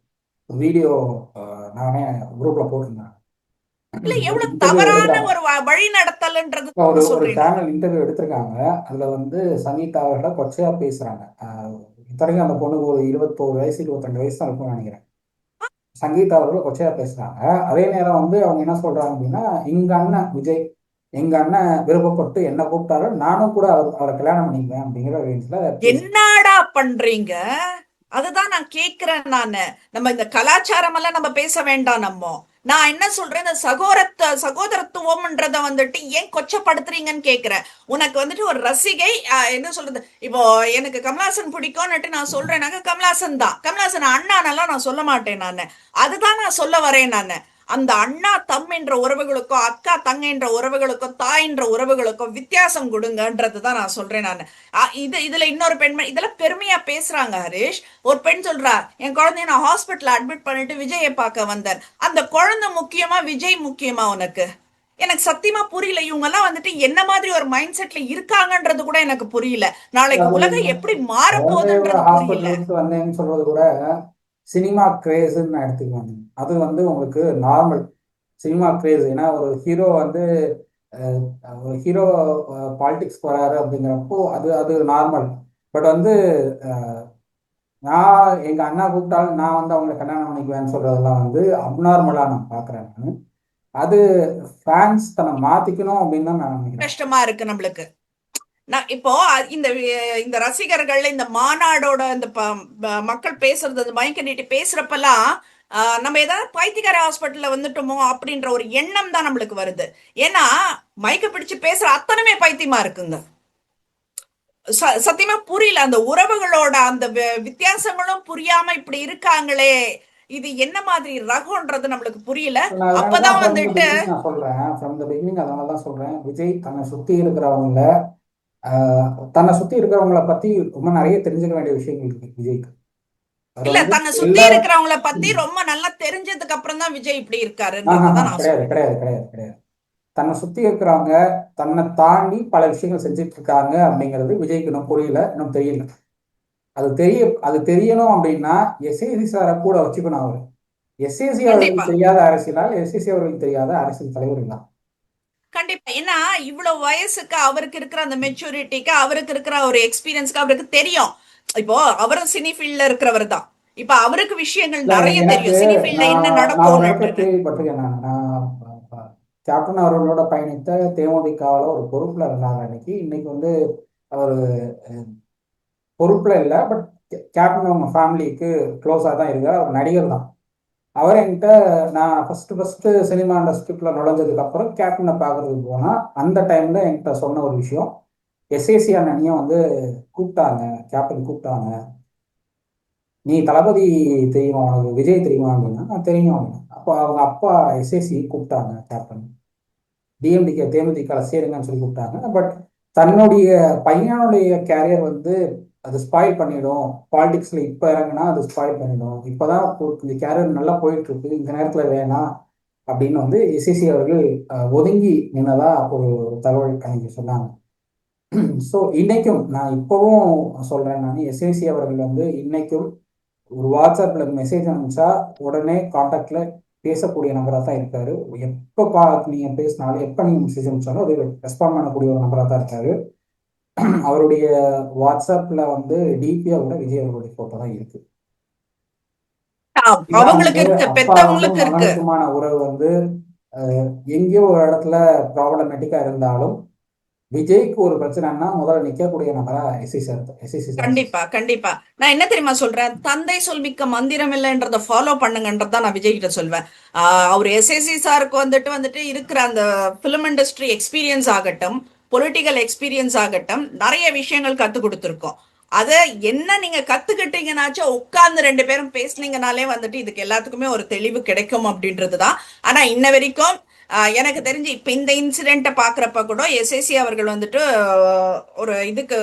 வீடியோ நானே குரூப்ல போட்டிருந்தேன். இல்ல எவ்வளவு இன்டர்வியூ தவறான எடுக்கிறாங்க, ஒரு வழி நடத்தல்ன்றது ஒரு ஒரு சொல்றேன் நான். சேனல் இன்டர்வியூ எடுத்திருக்காங்க. அதுல வந்து சங்கீதா அவர்களை கொச்சையா பேசுறாங்க. இத்தனைக்கும் அந்த பொண்ணுக்கு ஒரு 21 வயசு 22 வயசு தான் இருக்கும்னு நினைக்கிறேன். சங்கீதா அவர்கள் கொச்சையா பேசுறாங்க. அதே நேரம் வந்து அவங்க என்ன சொல்றாங்க அப்படின்னா, எங்க அண்ணன் விஜய், எங்க அண்ணன் விருப்பப்பட்டு என்ன கூப்பிட்டாலும் நானும் கூட அவரை கல்யாணம் பண்ணிக்குவேன் அப்படிங்கிற ரேஞ்சில் பேசுறேன். என்னடா பண்றீங்க? அதுதான் நான் கேக்குறேன் நானு. நம்ம இந்த கலாச்சாரம் எல்லாம் நம்ம பேச வேண்டாம். நான் என்ன சொல்றேன், இந்த சகோதரத்துவம்ன்றத வந்துட்டு ஏன் கொச்சப்படுத்துறீங்கன்னு கேக்குறேன். உனக்கு வந்துட்டு ஒரு ரசிகை என்ன சொல்றது, இப்போ எனக்கு கமலாசன் பிடிக்கும்னுட்டு நான் சொல்றேனாக்க கமலாசன் தான், கமலாசன் அண்ணானெல்லாம் நான் சொல்ல மாட்டேன் நானு. அதுதான் நான் சொல்ல வரேன் நானு. அந்த அண்ணா தம் என்ற உறவுகளுக்கும் அக்கா தங்க என்ற உறவுகளுக்கும் தாய் என்ற உறவுகளுக்கும் வித்தியாசம் கொடுங்கன்றதுதான் நான் சொல்றேன் நான். இதுல இன்னொரு பெண்மணி இதெல்லாம் பெருமையா பேசுறாங்க ஹரிஷ். ஒரு பெண் சொல்றா, என் குழந்தைய நான் ஹாஸ்பிட்டல் அட்மிட் பண்ணிட்டு விஜயை பார்க்க வந்தேன். அந்த குழந்தை முக்கியமா விஜய் முக்கியமா உனக்கு? எனக்கு சத்தியமா புரியல. இவங்க எல்லாம் வந்துட்டு என்ன மாதிரி ஒரு மைண்ட் செட்ல இருக்காங்கன்றது கூட எனக்கு புரியல. நாளைக்கு உலகம் எப்படி மாறப்போகுதுன்றது புரியல. ஹாஸ்பிட்டலுக்கு வந்தேன்னு சொல்றது கூட சினிமா கிரேஸ்ன்னு நான் எடுத்துக்குவேன். அது வந்து உங்களுக்கு நார்மல் சினிமா கிரேஸ். ஏன்னா ஒரு ஹீரோ வந்து ஒரு ஹீரோ பாலிடிக்ஸ் போறாரு அப்படிங்கிறப்போ அது அது நார்மல். பட் வந்து நான் எங்க அண்ணா கூப்பிட்டாலும் நான் வந்து அவங்களை கல்யாணம் பண்ணிக்குவேன்னு சொல்றதெல்லாம் வந்து அப்நார்மலா நான் பாக்குறேன். அது ஃபேன்ஸ் தன்னை மாத்திக்கணும் அப்படின்னு தான் நான் நினைக்கிறேன். கஷ்டமா இருக்கு நம்மளுக்கு. நான் இப்போ இந்த இந்த ரசிகர்கள் இந்த மாநாடோட இந்த மக்கள் பேசுறது, அந்த மைக்க நீட்டி பேசுறப்பெல்லாம் நம்ம ஏதாவது பைத்தியக்கார ஹாஸ்பிட்டல்ல வந்துட்டோமோ அப்படின்ற ஒரு எண்ணம் தான் நம்மளுக்கு வருது. ஏன்னா மைக்க பிடிச்சு பேசுற அத்தனையுமே பைத்தியமா இருக்குங்க. சத்தியமா புரியல. அந்த உறவுகளோட அந்த வித்தியாசங்களும் புரியாம இப்படி இருக்காங்களே, இது என்ன மாதிரி ரகம்ன்றது நம்மளுக்கு புரியல. அப்பதான் வந்துட்டு நான் சொல்றேன், ஃப்ரம் த பிகினிங் அதனாலதான் சொல்றேன், விஜய் தன்னை சுத்தி இருக்கிறவங்கள தன்னை சுத்தி இருக்கிறவங்கள பத்தி ரொம்ப நிறைய தெரிஞ்சுக்க வேண்டிய விஷயங்கள் இருக்கு விஜய்க்கு. இல்ல, தன்னை சுத்தி இருக்கிறவங்கள பத்தி ரொம்ப நல்லா தெரிஞ்சதுக்கு அப்புறம் தான் விஜய் இப்படி இருக்காரு. கிடையாது கிடையாது கிடையாது கிடையாது. தன்னை சுத்தி இருக்கிறவங்க தன்னை தாண்டி பல விஷயங்கள் செஞ்சுட்டு இருக்காங்க அப்படிங்கிறது விஜய்க்கு இன்னும் புரியல, இன்னும் தெரியல. அது தெரியணும் அப்படின்னா எஸ்ஏசி சாரை கூட வச்சுக்கணும். அவரு எஸ்ஏசி அவர்களுக்கு தெரியாத அரசியலால் எஸ்ஏசி அவர்களுக்கு தெரியாத அரசியல் தலைவர் தான். கண்டிப்பா. ஏன்னா இவ்வளவு வயசுக்கு அவருக்கு இருக்கிற அந்த மெச்சூரிட்டிக்கு, அவருக்கு இருக்கிற ஒரு எக்ஸ்பீரியன்ஸ்க்கு அவருக்கு தெரியும். இப்போ அவரும் சினி ஃபீல்ட்ல இருக்கிறவர் தான். இப்ப அவருக்கு விஷயங்கள் இல்ல நிறைய எனக்கு தெரியும், சினி ஃபீல்ட்ல நான் என்ன நான் ஒரு இடத்துல நடக்கும்னுட்டுன்னு. கேள்விப்பட்டிருக்கேன். நான் கேப்டன் அவர்களோட பயணித்த தேமுதிகவில் ஒரு பொறுப்புல இருந்தாங்க அன்னைக்கு. இன்னைக்கு வந்து அவர் பொறுப்புல இல்லை, பட் கேப்டன் அவங்க ஃபேமிலிக்கு க்ளோஸாக தான் இருக்கார். அவர் நடிகர் தான். அவர் என்கிட்ட, நான் ஃபர்ஸ்ட் சினிமா இண்டஸ்ட்ரிக்குள்ள நுழைஞ்சதுக்கு அப்புறம் கேப்டனை பார்க்கறதுக்கு போனா அந்த டைம்ல என்கிட்ட சொன்ன ஒரு விஷயம், எஸ்ஏசி அண்ணனையும் வந்து கூப்பிட்டாங்க, கேப்டன் கூப்பிட்டாங்க. நீ தளபதி தெரியுமா, உனக்கு விஜய் தெரியுமா அப்படின்னா, நான் தெரியும் அப்படின்னா. அப்போ அவங்க அப்பா எஸ்ஏசி கூப்பிட்டாங்க கேப்டன், டிஎம்டிகே தேமுதிக சேருங்கன்னு சொல்லி கூப்பிட்டாங்க. பட் தன்னுடைய பையனுடைய கேரியர் வந்து அது ஸ்பாயில் பண்ணிடும், பாலிடிக்ஸ்ல இப்ப இறங்குனா அது ஸ்பாயில் பண்ணிடும், இப்பதான் இந்த கேரியர் நல்லா போயிட்டு இருக்கு, இந்த நேரத்துல வேணாம் அப்படின்னு வந்து எஸ்எஸ்சி அவர்கள் ஒதுங்கி நின்னதா ஒரு தகவல் அன்னைக்கு சொன்னாங்க. ஸோ இன்னைக்கும் நான் இப்பவும் சொல்றேன், நான் எஸ்எஸ்சி அவர்கள் வந்து இன்னைக்கும் ஒரு வாட்ஸ்அப்ல மெசேஜ் அனுப்பிச்சா உடனே கான்டாக்ட்ல பேசக்கூடிய நபராக தான் இருக்காரு. எப்போ நீங்க பேசினாலும், எப்போ நீங்க மெசேஜ் அனுப்பிச்சாலும் அது ரெஸ்பாண்ட் பண்ணக்கூடிய ஒரு நபராக தான் இருக்காரு. அவருடைய வாட்ஸ்அப்ல வந்து டிபியா கூட விஜய் அவருடைய போட்டோ தான் இருக்கு. இதுதான் அவங்களுக்கு வந்து இருக்கு, அப்பாவுக்கும் பெத்தவங்களுக்கு இருக்கு. மகனுக்குமான உறவு வந்து எங்கேயோ ஒரு இடத்துல ப்ராப்ளமேட்டிக்கா இருந்தாலும் விஜய்க்கு ஒரு பிரச்சனைன்னா முதல்ல நிற்கக்கூடிய நபரா எஸ்சி சார், எஸ்சிசி சார். கண்டிப்பா, கண்டிப்பா. நான் என்ன தெரியுமா சொல்றேன், தந்தை சொல்மிக்க மந்திரம் இல்லைன்றத ஃபாலோ பண்ணுங்கன்றதான் நான் விஜய் கிட்ட சொல்வேன். அவர் எஸ்எஸ்சி சாருக்கு வந்துட்டு வந்துட்டு இருக்கிற அந்த பிலிம் இண்டஸ்ட்ரி எக்ஸ்பீரியன்ஸ் ஆகட்டும், பொலிட்டிக்கல் எக்ஸ்பீரியன்ஸ் ஆகட்டும், நிறைய விஷயங்கள் கத்து கொடுத்துருக்கோம். அத என்ன நீங்க கத்துக்கிட்டீங்கன்னாச்சும் உட்கார்ந்து ரெண்டு பேரும் பேசுனீங்கனாலே வந்துட்டு இதுக்கு எல்லாத்துக்குமே ஒரு தெளிவு கிடைக்கும் அப்படின்றதுதான். ஆனா இன்ன வரைக்கும் எனக்கு தெரிஞ்சு இப்ப இந்த இன்சிடென்ட்டை பாக்குறப்ப கூட எஸ்எஸ்சி அவர்கள் வந்துட்டு ஒரு இதுக்கு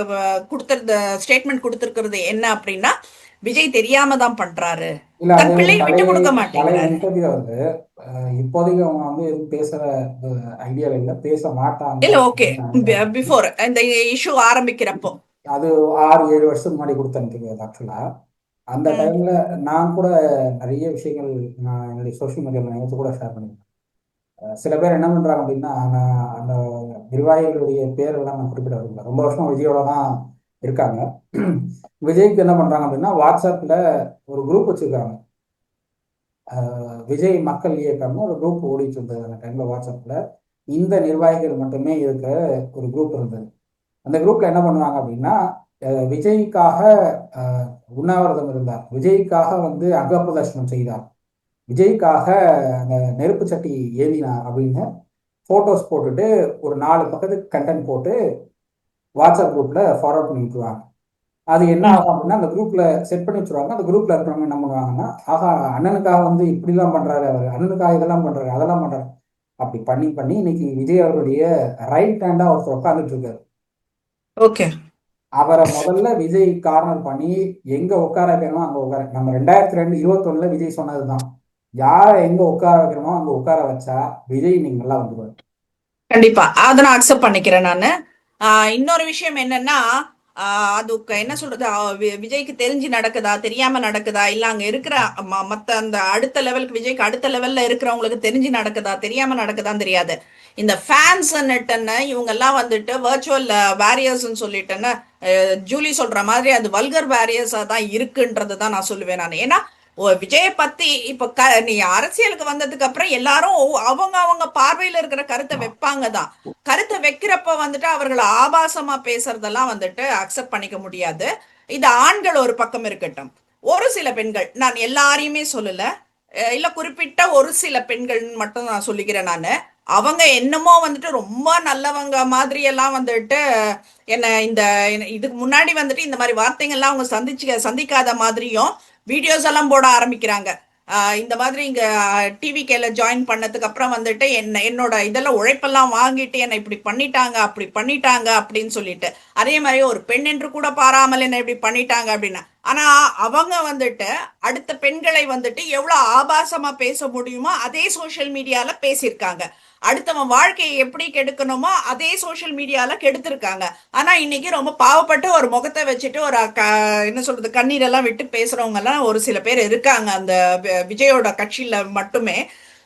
கொடுத்திருந்த ஸ்டேட்மெண்ட் கொடுத்திருக்கிறது என்ன அப்படின்னா, விஜய் தெரியாம தான் பண்றாரு, இல்ல அது தன் பிள்ளையை விட்டு கொடுக்க பழைய மாட்டேங்கிறாரு. இன்டர்வியூ வந்து இப்போதைக்கு அவங்க வந்து எதுவும் பேசுற ஐடியால இல்லை, பேச மாட்டாங்க இல்ல, ஓகே. அப்படின்னு நினைக்கிறேன். பிஃபோர் இந்த இஷ்யூ ஆரம்பிக்கிறப்போ. அது 6-7 வருஷத்துக்கு முன்னாடி கொடுத்த இன்டர்வியூ ஆக்சுவலா. அந்த ம். டைம்ல நான் கூட நிறைய விஷயங்கள் நான் என்னுடைய சோஷியல் மீடியாவில் நினைத்து கூட ஷேர் பண்ணியிருக்கேன். சில பேர் என்ன பண்றாங்க அப்படின்னா, நான் அந்த நிர்வாகிகளுடைய பேரெல்லாம் நான் குறிப்பிட விரும்பல, ரொம்ப வருஷம் விஜயோட தான் இருக்காங்க. விஜய்க்கு என்ன பண்றாங்க அப்படின்னா, வாட்ஸ்அப்ல ஒரு குரூப் வச்சிருக்காங்க. விஜய் மக்கள் இயக்கம்னு ஒரு குரூப் ஓடிட்டு இருந்தது அந்த டைம்ல வாட்ஸ்அப்ல. இந்த நிர்வாகிகள் மட்டுமே இருக்க ஒரு குரூப் இருந்தது. அந்த குரூப்ல என்ன பண்ணுவாங்க அப்படின்னா, விஜய்க்காக உண்ணாவிரதம் இருந்தார், விஜய்க்காக வந்து அங்கப்பிரதர்ஷனம் செய்தார், விஜய்க்காக அந்த நெருப்பு சட்டி ஏறினார் அப்படின்னு போட்டோஸ் போட்டுட்டு ஒரு 4 பக்கத்துக்கு கண்டென்ட் போட்டு வாட்ஸ்அப் குரூப்ல ஃபார்வர்ட் பண்ணி விட்டுருவாங்க. அது என்ன ம். ஆகும் அப்படின்னா, அந்த குரூப்ல செட் பண்ணி வச்சிருவாங்க. அந்த குரூப்ல இருக்கிறவங்க என்ன பண்ணுவாங்கன்னா, ஆஹா அண்ணனுக்காக வந்து இப்படிலாம் பண்றாரு, அவர் அண்ணனுக்காக இதெல்லாம் பண்றாரு, அதெல்லாம் பண்றாரு, அப்படி பண்ணி பண்ணி இன்னைக்கு விஜய் அவருடைய ரைட் ஹேண்டா ஒருத்தர் உட்காந்துட்டு இருக்காரு. ஓகே. அவரை முதல்ல விஜய் கார்னர் பண்ணி எங்க உட்கார வைக்கணுமோ அங்க உட்கார, நம்ம 2021 விஜய் சொன்னதுதான், யாரை எங்க உட்கார வைக்கணுமோ அங்க உட்கார வச்சா விஜய் நீங்க நல்லா வந்துருவாரு. கண்டிப்பா அதை நான் அக்செப்ட் பண்ணிக்கிறேன் நானு. இன்னொரு விஷயம் என்னன்னா, அது என்ன சொல்றது, விஜய்க்கு தெரிஞ்சு நடக்குதா தெரியாம நடக்குதா, இல்ல அங்க இருக்கிற மத்த அந்த அடுத்த லெவலுக்கு, விஜய்க்கு அடுத்த லெவல்ல இருக்கிறவங்களுக்கு தெரிஞ்சு நடக்குதா தெரியாம நடக்குதான்னு தெரியாது. இந்த ஃபேன்ஸ் நெட்டன்னு இவங்க எல்லாம் வந்துட்டு வர்ச்சுவல் வேரியர்ஸ் சொல்லிட்டேன்னு ஜூலி சொல்ற மாதிரி அது வல்கர் வேரியர்ஸா தான் இருக்குன்றது தான் நான் சொல்லுவேன் நான். ஏன்னா விஜய பத்தி இப்ப நீ அரசியலுக்கு வந்ததுக்கு அப்புறம் எல்லாரும் அவங்க அவங்க பார்வையில இருக்கிற கருத்தை வைப்பாங்க தான். கருத்தை வைக்கிறப்ப வந்துட்டு அவர்கள் ஆபாசமா பேசுறதெல்லாம் வந்துட்டு அக்செப்ட் பண்ணிக்க முடியாது. இது ஆண்கள் ஒரு பக்கம் இருக்கட்டும், ஒரு சில பெண்கள், நான் எல்லாரையுமே சொல்லல, இல்ல குறிப்பிட்ட ஒரு சில பெண்கள் மட்டும் நான் சொல்லிக்கிறேன் நானு. அவங்க என்னமோ வந்துட்டு ரொம்ப நல்லவங்க மாதிரி எல்லாம் வந்துட்டு என்ன இந்த இதுக்கு முன்னாடி வந்துட்டு இந்த மாதிரி வார்த்தைகள்லாம் அவங்க சந்திக்காத மாதிரியும் வீடியோஸ் எல்லாம் போட ஆரம்பிக்கிறாங்க. இந்த மாதிரி இங்க டிவி கேல ஜாயின் பண்ணதுக்கு அப்புறம் வந்துட்டு என்னோட இதெல்லாம் உழைப்பெல்லாம் வாங்கிட்டு என்னை இப்படி பண்ணிட்டாங்க அப்படி பண்ணிட்டாங்க அப்படின்னு சொல்லிட்டு, அதே மாதிரி ஒரு பெண் என்று கூட பாராமல் என்ன இப்படி பண்ணிட்டாங்க அப்படின்னு. ஆனா அவங்க வந்துட்டு அடுத்த பெண்களை வந்துட்டு எவ்வளவு ஆபாசமா பேச முடியுமோ அதே சோசியல் மீடியால பேசியிருக்காங்க. அடுத்தவன் வாழ்க்கையை எப்படி கெடுக்கணுமோ அதே சோசியல் மீடியால கெடுத்திருக்காங்க. ஆனா இன்னைக்கு ரொம்ப பாவப்பட்டு ஒரு முகத்தை வச்சுட்டு ஒரு என்ன சொல்றது, கண்ணீரெல்லாம் விட்டு பேசுறவங்க எல்லாம் ஒரு சில பேர் இருக்காங்க அந்த விஜயோட கட்சியில மட்டுமே.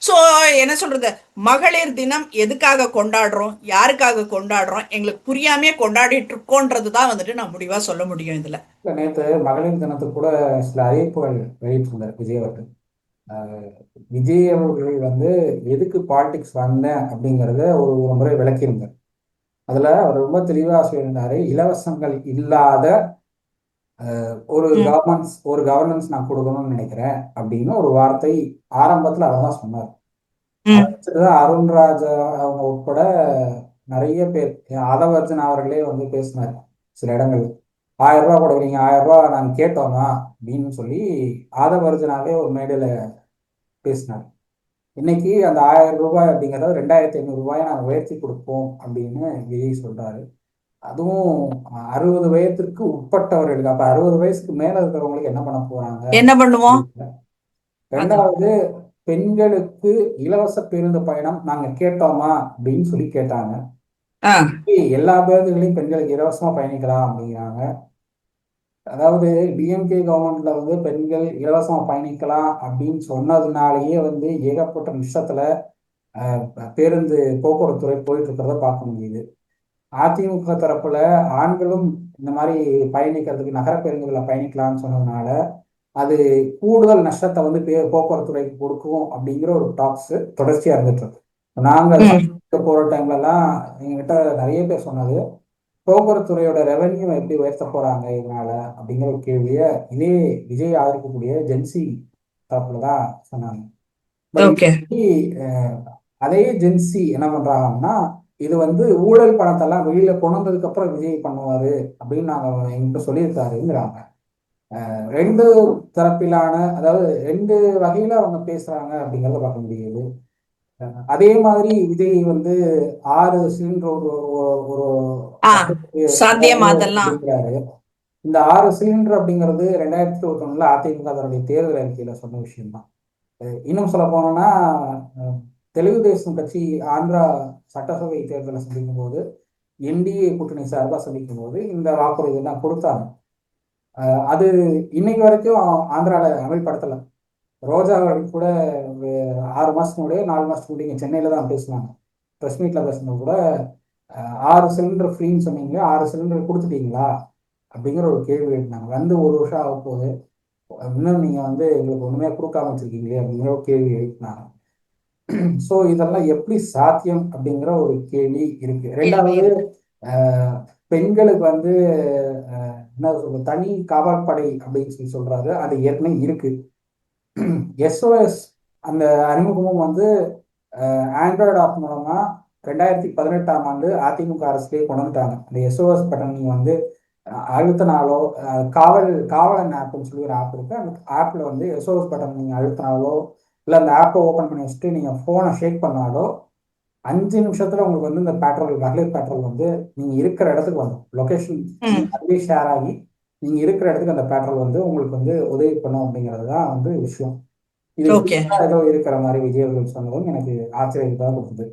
ஸோ என்ன சொல்றது, மகளிர் தினம் எதுக்காக கொண்டாடுறோம், யாருக்காக கொண்டாடுறோம், எங்களுக்கு புரியாமே கொண்டாடிட்டு இருக்கோன்றது தான் வந்துட்டு நான் முடிவா சொல்ல முடியும் இதுல. நேற்று மகளிர் தினத்துக்கு கூட சில அறிவிப்புகள் வெளியிட்டிருந்தார் விஜய் அவர்கள். ஆஹ் விஜய் அவர்கள் வந்து எதுக்கு பாலிடிக்ஸ் வந்தேன் அப்படிங்கிறத ஒரு முறை விளக்கியிருந்தார். அதுல அவர் ரொம்ப தெளிவா சொல்லியிருந்தாரு, இலவசங்கள் இல்லாத ம். ஒரு கவர்னன்ஸ் நான் கொடுக்கணும்னு நினைக்கிறேன் அப்படின்னு ஒரு வார்த்தை ஆரம்பத்துல அவர் தான் சொன்னார். அதை ம். வச்சுட்டுதான் அருண்ராஜ் அவங்க உட்பட நிறைய பேர், ஆதவர்ஜன் அவர்களே வந்து பேசினார் சில இடங்கள். 1000 ரூபாய் கொடுக்குறீங்க, 1000 ரூபாய் நாங்க கேட்டோமா அப்படின்னு சொல்லி ஆதவர்ஜனாவே ஒரு மேடையில பேசினார். இன்னைக்கு அந்த 1000 ரூபாய் அப்படிங்கிறத 2500 ரூபாயை நாங்கள் உயர்த்தி கொடுப்போம் அப்படின்னு விஜய் சொல்றாரு. அதுவும் 60 வயதிற்கு உட்பட்டவர்களுக்கு. அப்ப 60 வயசுக்கு மேல இருக்கிறவங்களுக்கு என்ன பண்ண போறாங்க? என்ன பண்ணுவோம் அதான். ரெண்டாவது, பெண்களுக்கு இலவச பேருந்து பயணம் நாங்க கேட்டோமா அப்படின்னு சொல்லி கேட்டாங்க. ஆ. எல்லா பேருந்துகளையும் பெண்களுக்கு இலவசமா பயணிக்கலாம் அப்படிங்கிறாங்க. அதாவது டிஎம்கே கவர்மெண்ட்ல வந்து பெண்கள் இலவசமா பயணிக்கலாம் அப்படின்னு சொன்னதுனாலேயே வந்து ஏகப்பட்ட நிமிஷத்துல பேருந்து போக்குவரத்து துறை போயிட்டு இருக்கிறத பார்க்க முடியுது. அதிமுக தரப்புல ஆண்களும் இந்த மாதிரி பயணிக்கிறதுக்கு நகர பேருந்துகளை பயணிக்கலாம்னு சொன்னதுனால அது கூடுதல் நஷ்டத்தை வந்து போக்குவரத்து துறைக்கு கொடுக்கும் அப்படிங்கிற ஒரு டாக்ஸ் தொடர்ச்சியா இருந்துட்டு இருக்கு. நாங்க ம். சட்டத்துக்கு போற டைம்ல எல்லாம் எங்ககிட்ட நிறைய பேர் சொன்னது, போக்குவரத்து துறையோட ரெவென்யூ எப்படி உயர்த்த போறாங்க இதனால அப்படிங்கிற ஒரு கேள்வியை இதே விஜய் ஆதரிக்கக்கூடிய ஜென்சி தரப்புல தான் சொன்னாங்க. But okay. இன்னைக்கு அதே ஜென்சி என்ன பண்றாங்கன்னா, இது வந்து ஊழல் பணத்தெல்லாம் வெளியில கொண்டு வந்ததுக்கு அப்புறம் விஜய் பண்ணுவாரு அப்படின்னு நாங்க எங்கிட்ட சொல்லியிருக்காருங்கிறாங்க. ரெண்டு தரப்பிலான, அதாவது ரெண்டு வகையில அவங்க பேசுறாங்க அப்படிங்கிறத பார்க்க முடியுது. அதே மாதிரி விஜய் வந்து 6 சிலிண்டர் ஒரு ஆ, வருஷத்துக்கு சாத்தியமா அதெல்லாம்? அப்படிங்கிறாரு. இந்த 6 சிலிண்டர் அப்படிங்கிறது 2021 அதிமுக அதனுடைய தேர்தல் அறிக்கையில சொன்ன விஷயம் தான். இன்னும் சொல்ல போனோம்னா, அஹ், தெலுங்கு தேசம் கட்சி ஆந்திரா சட்டசபை தேர்தலை சந்திக்கும் போது, என்டிஏ கூட்டணி சார்பாக சந்திக்கும் போது இந்த வாக்குறுதி தான் கொடுத்தாங்க. அது இன்னைக்கு வரைக்கும் ஆந்திரால அமல்படுத்தலை. ரோஜா அவர்கள் கூட ஒரு 6 மாசத்துக்கு முன்னாடியே 4 மாசத்துக்கு முன்னாடி இங்க சென்னையில தான் பேசினாங்க. ப்ரெஸ் மீட்ல பேசுனது கூட 6 சிலிண்டர் ஃப்ரீன்னு சொன்னீங்க, 6 சிலிண்டர் கொடுத்துட்டீங்களா அப்படிங்கிற ஒரு கேள்வி எழுப்பினாங்க. வந்து ஒரு வருஷம் ஆக போகுது, இன்னும் நீங்க வந்து எங்களுக்கு ஒண்ணுமே கொடுக்காம வச்சிருக்கீங்களே அப்படிங்கிற ஒரு கேள்வி எழுப்பினாங்க. ஸோ இதெல்லாம் எப்படி சாத்தியம் அப்படிங்கிற ஒரு கேள்வி இருக்கு. கேள்வி ரெண்டாவது, இருக்கு. அஹ், பெண்களுக்கு வந்து என்ன சொல்றது, தனி காவல்படை அப்படின்னு சொல்லி சொல்றாரு. அது ஏற்கனவே இருக்கு. எஸ்ஓஎஸ் அந்த அறிமுகமும் வந்து ஆண்ட்ராய்டு ஆப் மூலமா 2018ஆம் ஆண்டு அதிமுக அரசுலேயே கொண்டு வந்துட்டாங்க. இந்த எஸ்ஓஎஸ் பட்டன் நீங்க வந்து அழுத்தினாலோ, காவலன் ஆப்னு சொல்லி ஒரு ஆப் இருக்கு. அந்த ஆப்ல வந்து எஸ்ஓஎஸ் பட்டன் நீங்க அழுத்தினாலோ, இல்லை அந்த ஆப்பை ஓப்பன் பண்ணி வச்சுட்டு நீங்க போனை ஷேக் பண்ணாலோ 5 நிமிஷத்துல உங்களுக்கு வந்து இந்த மகளிர் பேட்ரோல் வந்து நீங்க இருக்கிற இடத்துக்கு வந்துடும். லொகேஷன் ம். அதுவே ஷேர் ஆகி நீங்க இருக்கிற இடத்துக்கு அந்த பேட்ரோல் வந்து உங்களுக்கு வந்து உதவி பண்ணும் அப்படிங்கிறது தான் வந்து விஷயம். இது ஓகே. புதுசா ஏதோ இருக்கிற மாதிரி விஜய் அவர்கள் சொன்னதும் எனக்கு ஆச்சரியத்தை தான் கொடுக்குது.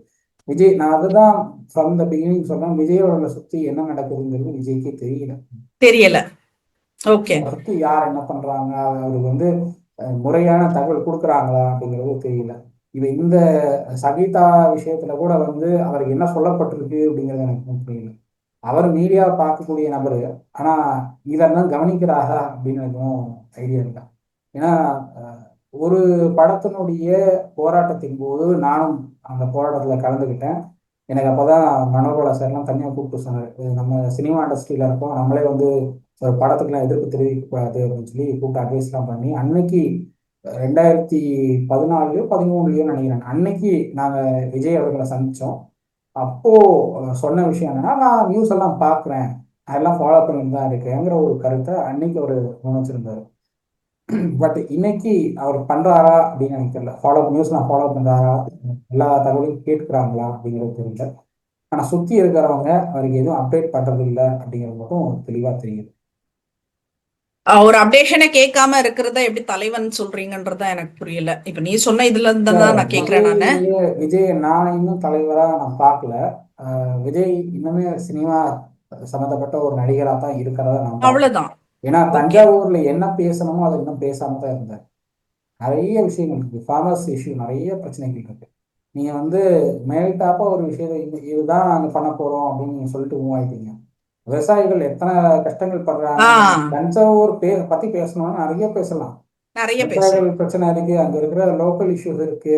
விஜய், நான் அதுதான் ஃப்ரம் த பிகினிங் சொன்னேன், விஜய் அவர்களை சுத்தி என்ன நடக்குதுங்கிறது விஜய்க்கே தெரியல. தெரியல. ஓகே. அவரை சுத்தி யார் என்ன பண்றாங்க, அவருக்கு வந்து முறையான தகவல் கொடுக்குறாங்களா அப்படிங்கிறது தெரியல. இது இந்த சகிதா விஷயத்துல கூட வந்து அவருக்கு என்ன சொல்லப்பட்டிருக்கு அப்படிங்கிறது எனக்கு தெரியல. அவர் மீடியா பார்க்கக்கூடிய நபரு, ஆனா இதெல்லாம் கவனிக்கிறாரா அப்படின்னு எனக்கும் ஐடியா இல்லை. ஏன்னா ஒரு படத்தினுடைய போராட்டத்தின் போது நானும் அந்த போராட்டத்தில் கலந்துக்கிட்டேன். எனக்கு அப்போதான் மனோபாலா சார்லாம் தனியாக கூப்பிட்டு சொன்னார், நம்ம சினிமா இண்டஸ்ட்ரியில் இருக்கோம், நம்மளே வந்து ஒரு படத்துக்குலாம் எதிர்ப்பு தெரிவிக்கக்கூடாது அப்படின்னு சொல்லி கூப்பிட்டு அட்வைஸ்லாம் பண்ணி, அன்னைக்கு 2014 13 நினைக்கிறேன், அன்னைக்கு நாங்கள் விஜய் அவர்களை சந்தித்தோம். அப்போ சொன்ன விஷயம் என்னன்னா, நான் நியூஸ் எல்லாம் பார்க்குறேன், அதெல்லாம் ஃபாலோ பண்ணிட்டு தான் இருக்கேங்கிற ஒரு கருத்தை அன்னைக்கு அவர் முன்வச்சிருந்தாரு. பட் இன்னைக்கு அவர் பண்றாரா அப்படின்னு எனக்கு தெரியல. நியூஸ்லாம் ஃபாலோ பண்றாரா, எல்லா தகவலையும் கேட்கிறாங்களா அப்படிங்கிறது தெரியல. ஆனா சுத்தி இருக்கிறவங்க அவருக்கு எதுவும் அப்டேட் பண்றது இல்லை அப்படிங்கிறது மட்டும் தெளிவா தெரியுது. ஒரு அப்டேஷனை கேட்காம இருக்கிறத எப்படி தலைவன் சொல்றீங்கன்றதா எனக்கு புரியல. இப்ப நீ சொன்ன இதுல இருந்து இல்ல, தான் நான் கேக்குறேன் நானு. விஜய் நான் இன்னும் தலைவரா நான் பார்க்கல. விஜய் இன்னுமே சினிமா சம்மந்தப்பட்ட ஒரு நடிகரா தான் இருக்கிறதா நான் பார்க்கறேன். அவ்வளவுதான். ஏன்னா ஓகே. தஞ்சாவூர்ல என்ன பேசணுமோ அதை இன்னும் பேசாம தான் இருந்தார். நிறைய விஷயங்கள் இருக்கு. ஃபார்மர்ஸ் இஷ்யூ நிறைய பிரச்சனைகள் இருக்கு. நீங்க வந்து மேல்டாப்பா ஒரு விஷயத்தை இதுதான் நாங்க பண்ண போறோம் அப்படின்னு நீங்க சொல்லிட்டு மூவ் ஆயிட்டீங்க. விவசாயிகள் எத்தனை கஷ்டங்கள் ஆ படுறாங்க. தஞ்சாவூர் பத்தி பேசணும்னா நிறைய பேசலாம். நிறைய பேசலாம். விவசாயிகள் பிரச்சனை இருக்கு, அங்க இருக்கிற லோக்கல் இஷ்யூஸ் இருக்கு,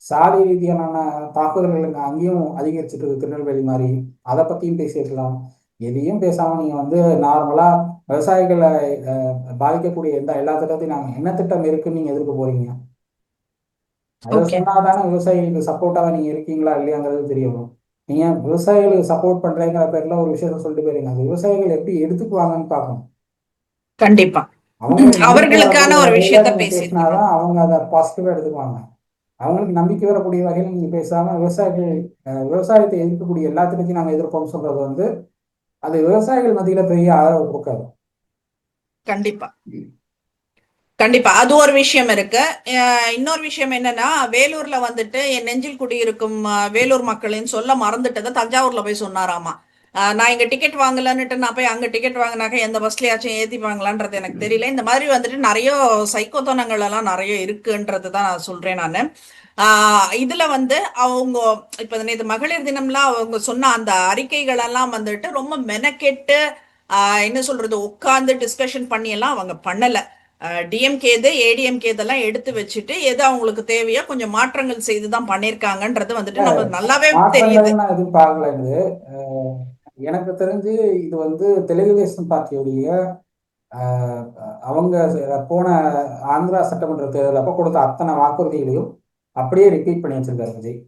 சாதி ரீதியான தாக்குதல்கள் அங்கேயும் அதிகரிச்சுட்டு இருக்கு, திருநெல்வேலி மாதிரி. அதை பத்தியும் பேசியிருக்கலாம். எதையும் பேசாம நீங்க வந்து நார்மலா விவசாயிகளை பாதிக்கக்கூடிய எல்லா திட்டத்தையும் நாங்க என்ன திட்டம் இருக்குன்னு நீங்க எதிர்க்க போறீங்க? அதை ஓகே. சொன்னாதானே விவசாயிகளுக்கு சப்போர்ட்டாக நீங்க இருக்கீங்களா இல்லையாங்கிறது தெரிய வரும். நீங்க விவசாயிகளுக்கு சப்போர்ட் பண்றேங்கிற பேர்ல ஒரு விஷயத்த சொல்லிட்டு போயிருங்க, அது விவசாயிகள் எப்படி எடுத்துக்குவாங்கன்னு பார்க்கணும். கண்டிப்பா. அவங்களுக்கு நம்பிக்கை அவர்களுக்கான வரக்கூடிய ஒரு வகையில விஷயத்த நீங்க பேசியிருக்கணும். பேசினாதான் அவங்க அதை பாசிட்டிவா எடுத்துக்குவாங்க. அவங்களுக்கு நம்பிக்கை வரக்கூடிய வகையில் நீங்க பேசாம விவசாயிகள் விவசாயத்தை எதிர்க்கக்கூடிய எல்லா திட்டத்தையும் நாங்க எதிர்ப்போம்னு சொல்றது வந்து அது விவசாயிகள் மத்தியில பெரிய ஆதரவு கொடுக்காது. கண்டிப்பா. கண்டிப்பா. அது ஒரு விஷயம் இருக்கு. இன்னொரு விஷயம் என்னன்னா, வேலூர்ல வந்துட்டு என் நெஞ்சில் குடியிருக்கும் வேலூர் மக்களின் சொல்ல மறந்துட்டதை தஞ்சாவூர்ல போய் சொன்னாராமா. நான் இங்க டிக்கெட் வாங்கலன்னுட்டு நான் போய் அங்க டிக்கெட் வாங்கினாக்க எந்த பஸ்லயாச்சும் ஏத்திப்பாங்களான்றது எனக்கு தெரியல. இந்த மாதிரி வந்துட்டு நிறைய சைக்கோத்தனங்கள் எல்லாம் நிறைய இருக்குன்றது தான் நான் சொல்றேன் நானு. இதுல வந்து அவங்க இப்ப நேற்று மகளிர் தினம்லாம் அவங்க சொன்ன அந்த அறிக்கைகள் எல்லாம் வந்துட்டு ரொம்ப மெனக்கெட்டு என்ன சொல்றது உட்கார்ந்து டிஸ்கஷன் பண்ணி எல்லாம் அவங்க பண்ணல. டிஎம்கேது ஏடிஎம்கேதெல்லாம் எடுத்து வச்சுட்டு எது அவங்களுக்கு தேவையோ கொஞ்சம் மாற்றங்கள் செய்துதான் பண்ணிருக்காங்கன்றது வந்துட்டு நம்ம நல்லாவே தெரியுது. மாற்றங்கள் நான் எதுவும் பார்க்கல. இது அஹ், எனக்கு தெரிஞ்சு இது வந்து தெலுங்கு தேசம் பார்ட்டியுடைய அஹ், அவங்க போன ஆந்திரா சட்டமன்ற தேர்தல் அப்ப கொடுத்த அத்தனை வாக்குறுதிகளையும் அப்படியே ரிப்பீட் பண்ணி வச்சிருக்காரு விஜய்.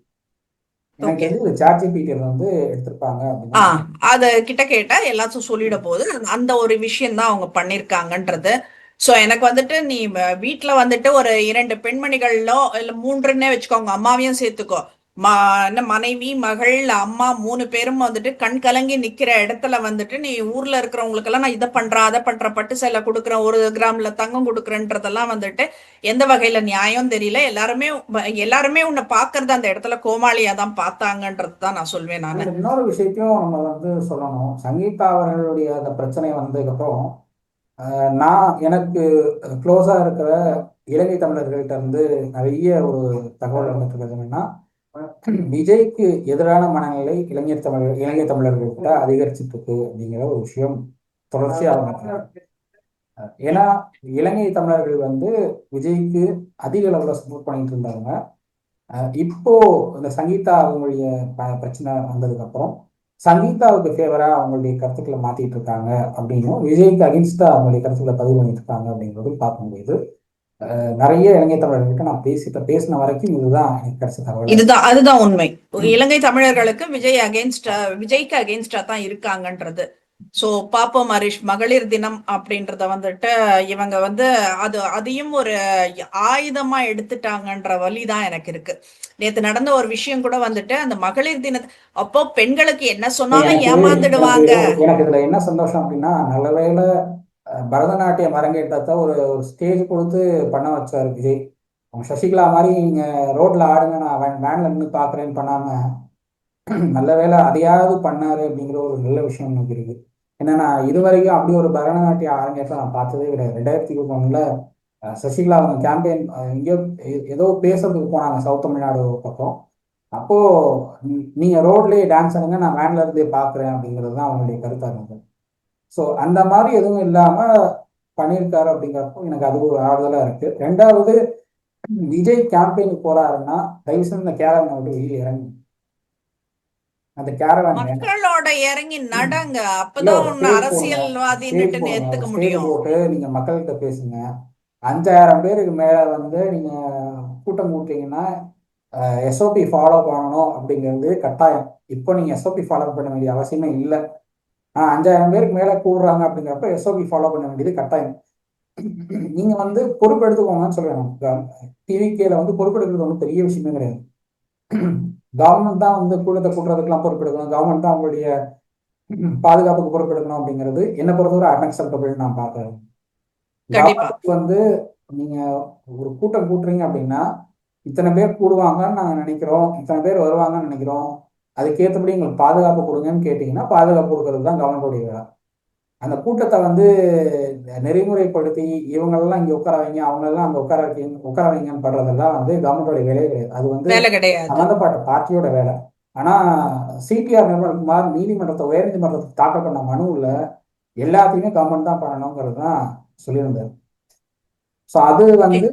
எனக்கு ஓகே. தெரிஞ்சு இது சாட் ஜிபிடி வந்து எடுத்திருப்பாங்க அப்படின்னு தான் ஆஹ் நினைக்கிறேன். அத கிட்ட கேட்டா எல்லாத்தையும் சொல்லிட போகுது. அந்த ஒரு விஷயம் தான் அவங்க பண்ணிருக்காங்கன்றது. சோ எனக்கு வந்துட்டு நீ வீட்டுல வந்துட்டு ஒரு 2 பெண்மணிகளோ இல்ல 3ன்னே வச்சுக்கோங்க, அம்மாவையும் சேர்த்துக்கோ. என்ன மனைவி மகள் அம்மா 3 பேரும் வந்துட்டு கண் கலங்கி நிக்கிற இடத்துல வந்துட்டு நீ ஊர்ல இருக்கிறவங்களுக்கு எல்லாம் நான் இதை பண்றேன் அதை பண்றேன் பட்டு சேலை கொடுக்குறேன் 1 கிராம்ல தங்கம் கொடுக்குறேன்றதெல்லாம் வந்துட்டு எந்த வகையில நியாயம் தெரியல. எல்லாருமே உன்னை பாக்குறது அந்த இடத்துல கோமாளியா தான் பார்த்தாங்கன்றது தான் நான் சொல்வேன் நானு. அண்ட் இன்னொரு விஷயத்தையும் நம்ம வந்து சொல்லணும். சங்கீதா அவர்களுடைய அந்த பிரச்சனை வந்ததுக்கப்புறம் நான் எனக்கு க்ளோஸா இருக்கிற இலங்கை தமிழர்கள்ட்ட இருந்து நிறைய ஒரு தகவல் வந்துட்டு இருக்கிறது என்னன்னா, விஜய்க்கு எதிரான மனநிலை இலங்கை தமிழர்கள்ட்ட அதிகரிச்சுட்டு இருக்கு அப்படிங்கிற ஒரு விஷயம் தொடர்ச்சியாக வந்துட்டு. ஏன்னா இலங்கை தமிழர்கள் வந்து விஜய்க்கு அதிக அளவுல சப்போர்ட் பண்ணிட்டு இருந்தாங்க. இப்போ இந்த சங்கீதா அவங்களுடைய பிரச்சனை வந்ததுக்கு அப்புறம் சங்கீதாவுக்கு ஃபேவரா அவங்களுடைய கருத்துக்களை மாத்திட்டு இருக்காங்க அப்படின்னும், விஜய்க்கு அகின்ஸ்டா அவங்களுடைய கருத்துக்களை பதிவு பண்ணிட்டு இருக்காங்க அப்படிங்கிறது பார்க்க முடியுது. நிறைய இலங்கை தமிழர்களுக்கு நான் பேசின வரைக்கும் இதுதான் எனக்கு கிடைச்ச தகவலா இருக்கு. அதுதான் உண்மை. இலங்கை தமிழர்களுக்கு விஜய்க்கு அகேன்ஸ்டா தான் இருக்காங்கன்றது. சோ பாப்போம் ஹரிஷ், மகளிர் தினம் அப்படின்றத வந்துட்டு இவங்க வந்து அதையும் ஒரு ஆயுதமா எடுத்துட்டாங்கன்ற வழிதான் எனக்கு இருக்கு. நேத்து நடந்த ஒரு விஷயம் கூட வந்துட்டு அந்த மகளிர் தினத்தை அப்போ பெண்களுக்கு என்ன சொன்னாலும் எனக்கு எனக்கு ஏமாந்துடுவாங்க. எனக்கு இதுல என்ன சந்தோஷம் அப்படின்னா, நல்ல வேளை பரதநாட்டியம் அரங்கேற்றத்தை ஒரு ஒரு ஸ்டேஜ் கொடுத்து பண்ண வச்சாரு விஜய். அவங்க சசிகலா மாதிரி நீங்க ரோட்ல ஆடுங்க நான் வேன்ல நின்று பாக்குறேன்னு பண்ணாம நல்ல வேளை அதையாவது பண்ணாரு அப்படிங்கிற ஒரு நல்ல விஷயம் எனக்கு இருக்கு. என்னன்னா இது வரைக்கும் அப்படி ஒரு பரதநாட்டிய அரங்கேற்றம் நான் பார்த்ததே கிடையாது. 2021ல சசிகலா அவங்க கேம்பெயின் எங்கேயோ ஏதோ பேசுறதுக்கு போனாங்க சவுத் தமிழ்நாடு பக்கம். அப்போ நீங்க ரோட்லயே டான்ஸ் ஆடுங்க நான் வேன்ல இருந்தே பாக்குறேன் அப்படிங்கிறது தான் அவங்களுடைய கருத்தா இருந்தது. ஸோ அந்த மாதிரி எதுவும் இல்லாம பண்ணியிருக்காரு அப்படிங்கிறப்போ எனக்கு அது ஒரு ஆறுதலா இருக்கு. ரெண்டாவது, விஜய் கேம்பெயினுக்கு போறாருன்னா தயவு செஞ்சு இந்த கேரவனை விட்டு வெளியே இறங்கி அந்த கேரவன் வேண்டாம். மக்களோட இறங்கி நடங்க, இல்ல அப்பதான் ஒரு உன்னை ஸ்டேஜ் போடுங்க, ஸ்டேஜ் அரசியல்வாதின்னுட்டு போடுங்க, ஏத்துக்க ஸ்டேஜ் முடியும். போட்டு நீங்க மக்கள்கிட்ட பேசுங்க. 5000 பேருக்கு மேல வந்து நீங்க கூட்டம் கூட்டுறீங்கன்னா எஸ்ஓபி ஃபாலோ பண்ணணும் அப்படிங்கிறது கட்டாயம். இப்போ நீங்க எஸ்ஓபி ஃபாலோ பண்ண வேண்டிய அவசியமே இல்லை. ஆனா 5000 பேருக்கு மேல கூடுறாங்க அப்படிங்கிறப்ப எஸ்ஓபி ஃபாலோ பண்ண வேண்டியது கட்டாயம். நீங்க வந்து பொறுப்பு எடுத்துக்கோங்கன்னு சொல்லுவேன். டிவிகேல வந்து பொறுப்பு எடுக்கிறது ஒன்றும் பெரிய விஷயமே கிடையாது. கவர்மெண்ட் தான் வந்து கூட்டத்தை கூட்டுறதுக்கெல்லாம் பொறுப்பெடுக்கணும், கவர்மெண்ட் தான் அவங்களுடைய பாதுகாப்புக்கு பொறுப்பெடுக்கணும் அப்படிங்கிறது என்னை பொறுத்தவரை அன்அக்செப்டபிள் நான் பார்க்குறேன். கண்டிப்பா. கவர்மெண்ட் வந்து நீங்க ஒரு கூட்டம் கூட்டுறீங்க அப்படின்னா இத்தனை பேர் கூடுவாங்கன்னு நாங்கள் நினைக்கிறோம், இத்தனை பேர் வருவாங்கன்னு நினைக்கிறோம், அதுக்கேற்றபடி எங்களுக்கு பாதுகாப்பு கொடுங்கன்னு கேட்டிங்கன்னா பாதுகாப்பு கொடுக்கறது தான் கவர்மெண்டோடைய வேலை. அந்த கூட்டத்தை வந்து நெறிமுறைப்படுத்தி இவங்களெல்லாம் இங்கே உட்கார வைங்க, அவங்களெல்லாம் அங்கே உட்கார வைங்கன்னு படுறதெல்லாம் வந்து கவர்மெண்டோட வேலையே கிடையாது. அது வந்து வேலை கிடையாது. சம்மந்தப்பட்ட பார்ட்டியோட வேலை. ஆனா சிபிஆர் நிர்மல்குமார் நீதிமன்றத்தை உயர்நீதிமன்றத்துக்கு தாக்கல் பண்ண மனுவில் எல்லாத்தையுமே கவர்மெண்ட் தான் பண்ணணுங்கிறது தான் சொல்லியிருந்தார். ஸோ அது வந்து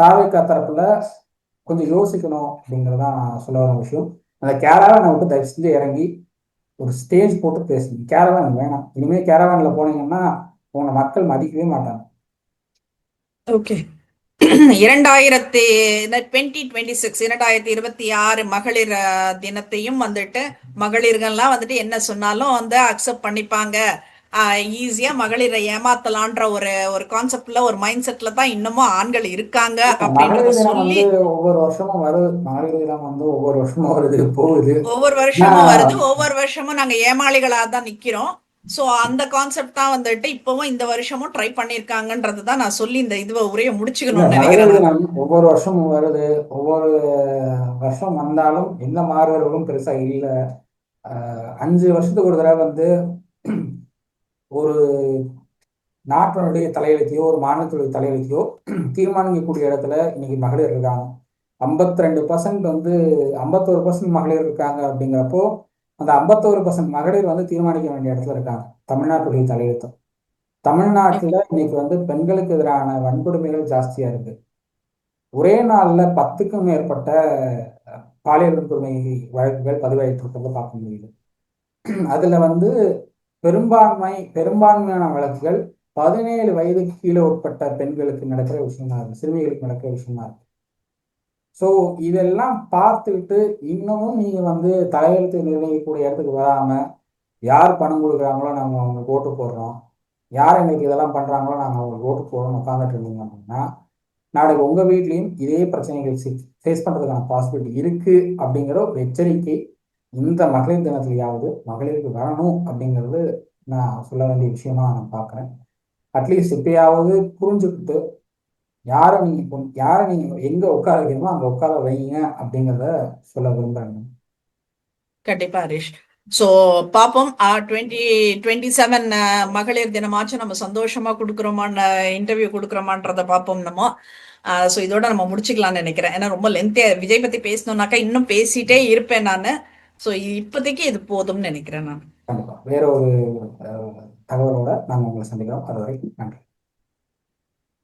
தாவேக்கா தரப்புல கொஞ்சம் யோசிக்கணும் அப்படிங்கிறதான் நான் சொல்ல வர விஷயம். அந்த கேரளாவை விட்டு தயவு செஞ்சு இறங்கி ஒரு ஸ்டேஜ் போட்டு பேசுங்க. கேரவான் வேணாம், இனிமே கேரவான்ல போனீங்கன்னா உங்களை மக்கள் மதிக்கவே மாட்டாங்க. ஓகே. 2026 மகளிர் தினத்தையும் வந்துட்டு மகளிர்கள்லாம் வந்துட்டு என்ன சொன்னாலும் வந்து அக்செப்ட் பண்ணிப்பாங்க, ஈஸியா மகளிரை ஏமாத்தலான்ற ஒரு ஒரு கான்செப்ட்ல ஒரு மைண்ட் செட்ல தான் இன்னமும் ஆண்கள் இருக்காங்க அப்படின்றத மகளிர் தினம் சொல்லி வந்து ஒவ்வொரு வருஷமும் வருது, மகளிர் தினம் வந்து ஒவ்வொரு வருஷமும் வருது போகுது. ஒவ்வொரு வருஷமும் வருது, ஒவ்வொரு வருஷமும் நாங்க ஏமாளிகளா தான் நிக்கிறோம். சோ அந்த கான்செப்ட் தான் வந்துட்டு இப்பவும் இந்த வருஷமும் ட்ரை பண்ணிருக்காங்கன்றது தான் நான் சொல்லி இந்த இதுவை உரையை முடிச்சுக்கணும்னு மகளிர் நினைக்கிறேன் நான். தினம் ஒவ்வொரு வருஷமும் வருது. ஒவ்வொரு வருஷம் வந்தாலும் எந்த மாறுதல்களும் பெருசா இல்லை. 5 வருஷத்துக்கு ஒரு தடவை வந்து ஒரு நாட்டினுடைய தலையெழுத்தையோ ஒரு மாநிலத்துடைய தலையெழுத்தையோ தீர்மானிக்கக்கூடிய இடத்துல இன்னைக்கு மகளிர் இருக்காங்க. 52% வந்து 51% மகளிர் இருக்காங்க. அப்படிங்கிறப்போ அந்த 51% மகளிர் வந்து தீர்மானிக்க வேண்டிய இடத்துல இருக்காங்க. தமிழ்நாட்டுடைய தலையெழுத்தம். தமிழ்நாட்டில் இன்னைக்கு வந்து பெண்களுக்கு எதிரான வன்கொடுமைகள் ஜாஸ்தியா இருக்கு. ஒரே நாள்ல 10க்கும் மேற்பட்ட பாலியல் வன்கொடுமை வழக்குகள் பதிவாயிட்டு இருக்கிறத பார்க்க முடியுது. அதுல வந்து பெரும்பான்மையான வழக்குகள் 17 வயதுக்கு கீழே உட்பட்ட பெண்களுக்கு நடக்கிற விஷயமா இருக்கு, சிறுமிகளுக்கு நடக்கிற விஷயமா இருக்கு. ஸோ இதெல்லாம் பார்த்துக்கிட்டு இன்னமும் நீங்க வந்து தலையெழுத்து நிர்ணயிக்கக்கூடிய இடத்துக்கு வராம, யார் பணம் கொடுக்குறாங்களோ நாங்கள் அவங்களுக்கு ஓட்டு போடுறோம், யார் எங்களுக்கு இதெல்லாம் பண்றாங்களோ நாங்கள் அவங்களுக்கு ஓட்டு போடுறோம் உட்காந்துட்டு இருந்தீங்க அப்படின்னா, நாளைக்கு உங்க வீட்லயும் இதே பிரச்சனைகள் ஃபேஸ் பண்றதுக்கான பாசிபிலிட்டி இருக்கு. அப்படிங்கிற ஒரு எச்சரிக்கை இந்த மகளிர் தினத்திலேயாவது மகளிருக்கு வரணும் அப்படிங்கிறது நான் சொல்ல வேண்டிய விஷயமா நான் பார்க்குறேன். அட்லீஸ்ட் இப்பயாவது புரிஞ்சுக்கிட்டு யாரை நீங்க எங்க உட்கார வைக்கணுமோ அங்க உட்கார வைங்க அப்படிங்கிறத சொல்ல விரும்புறேன். கண்டிப்பா ஹரிஷ். ஸோ பாப்போம் 2027 மகளிர் தினமாச்சும் நம்ம சந்தோஷமா கொடுக்குறோமான இன்டர்வியூ கொடுக்குறோமான்றத பார்ப்போம் நம்ம. ஸோ இதோட நம்ம முடிச்சுக்கலாம்னு நினைக்கிறேன். ஏன்னா ரொம்ப லென்த்தியா விஜய் பத்தி பேசணும்னாக்கா இன்னும் பேசிட்டே இருப்பேன் நான். ஸோ இப்போதைக்கு இது போதும்னு நினைக்கிறேன் நான். கண்டிப்பா வேற ஒரு தகவலோட நாங்கள் உங்களை சந்திக்கிறோம். அதுவரை நன்றி.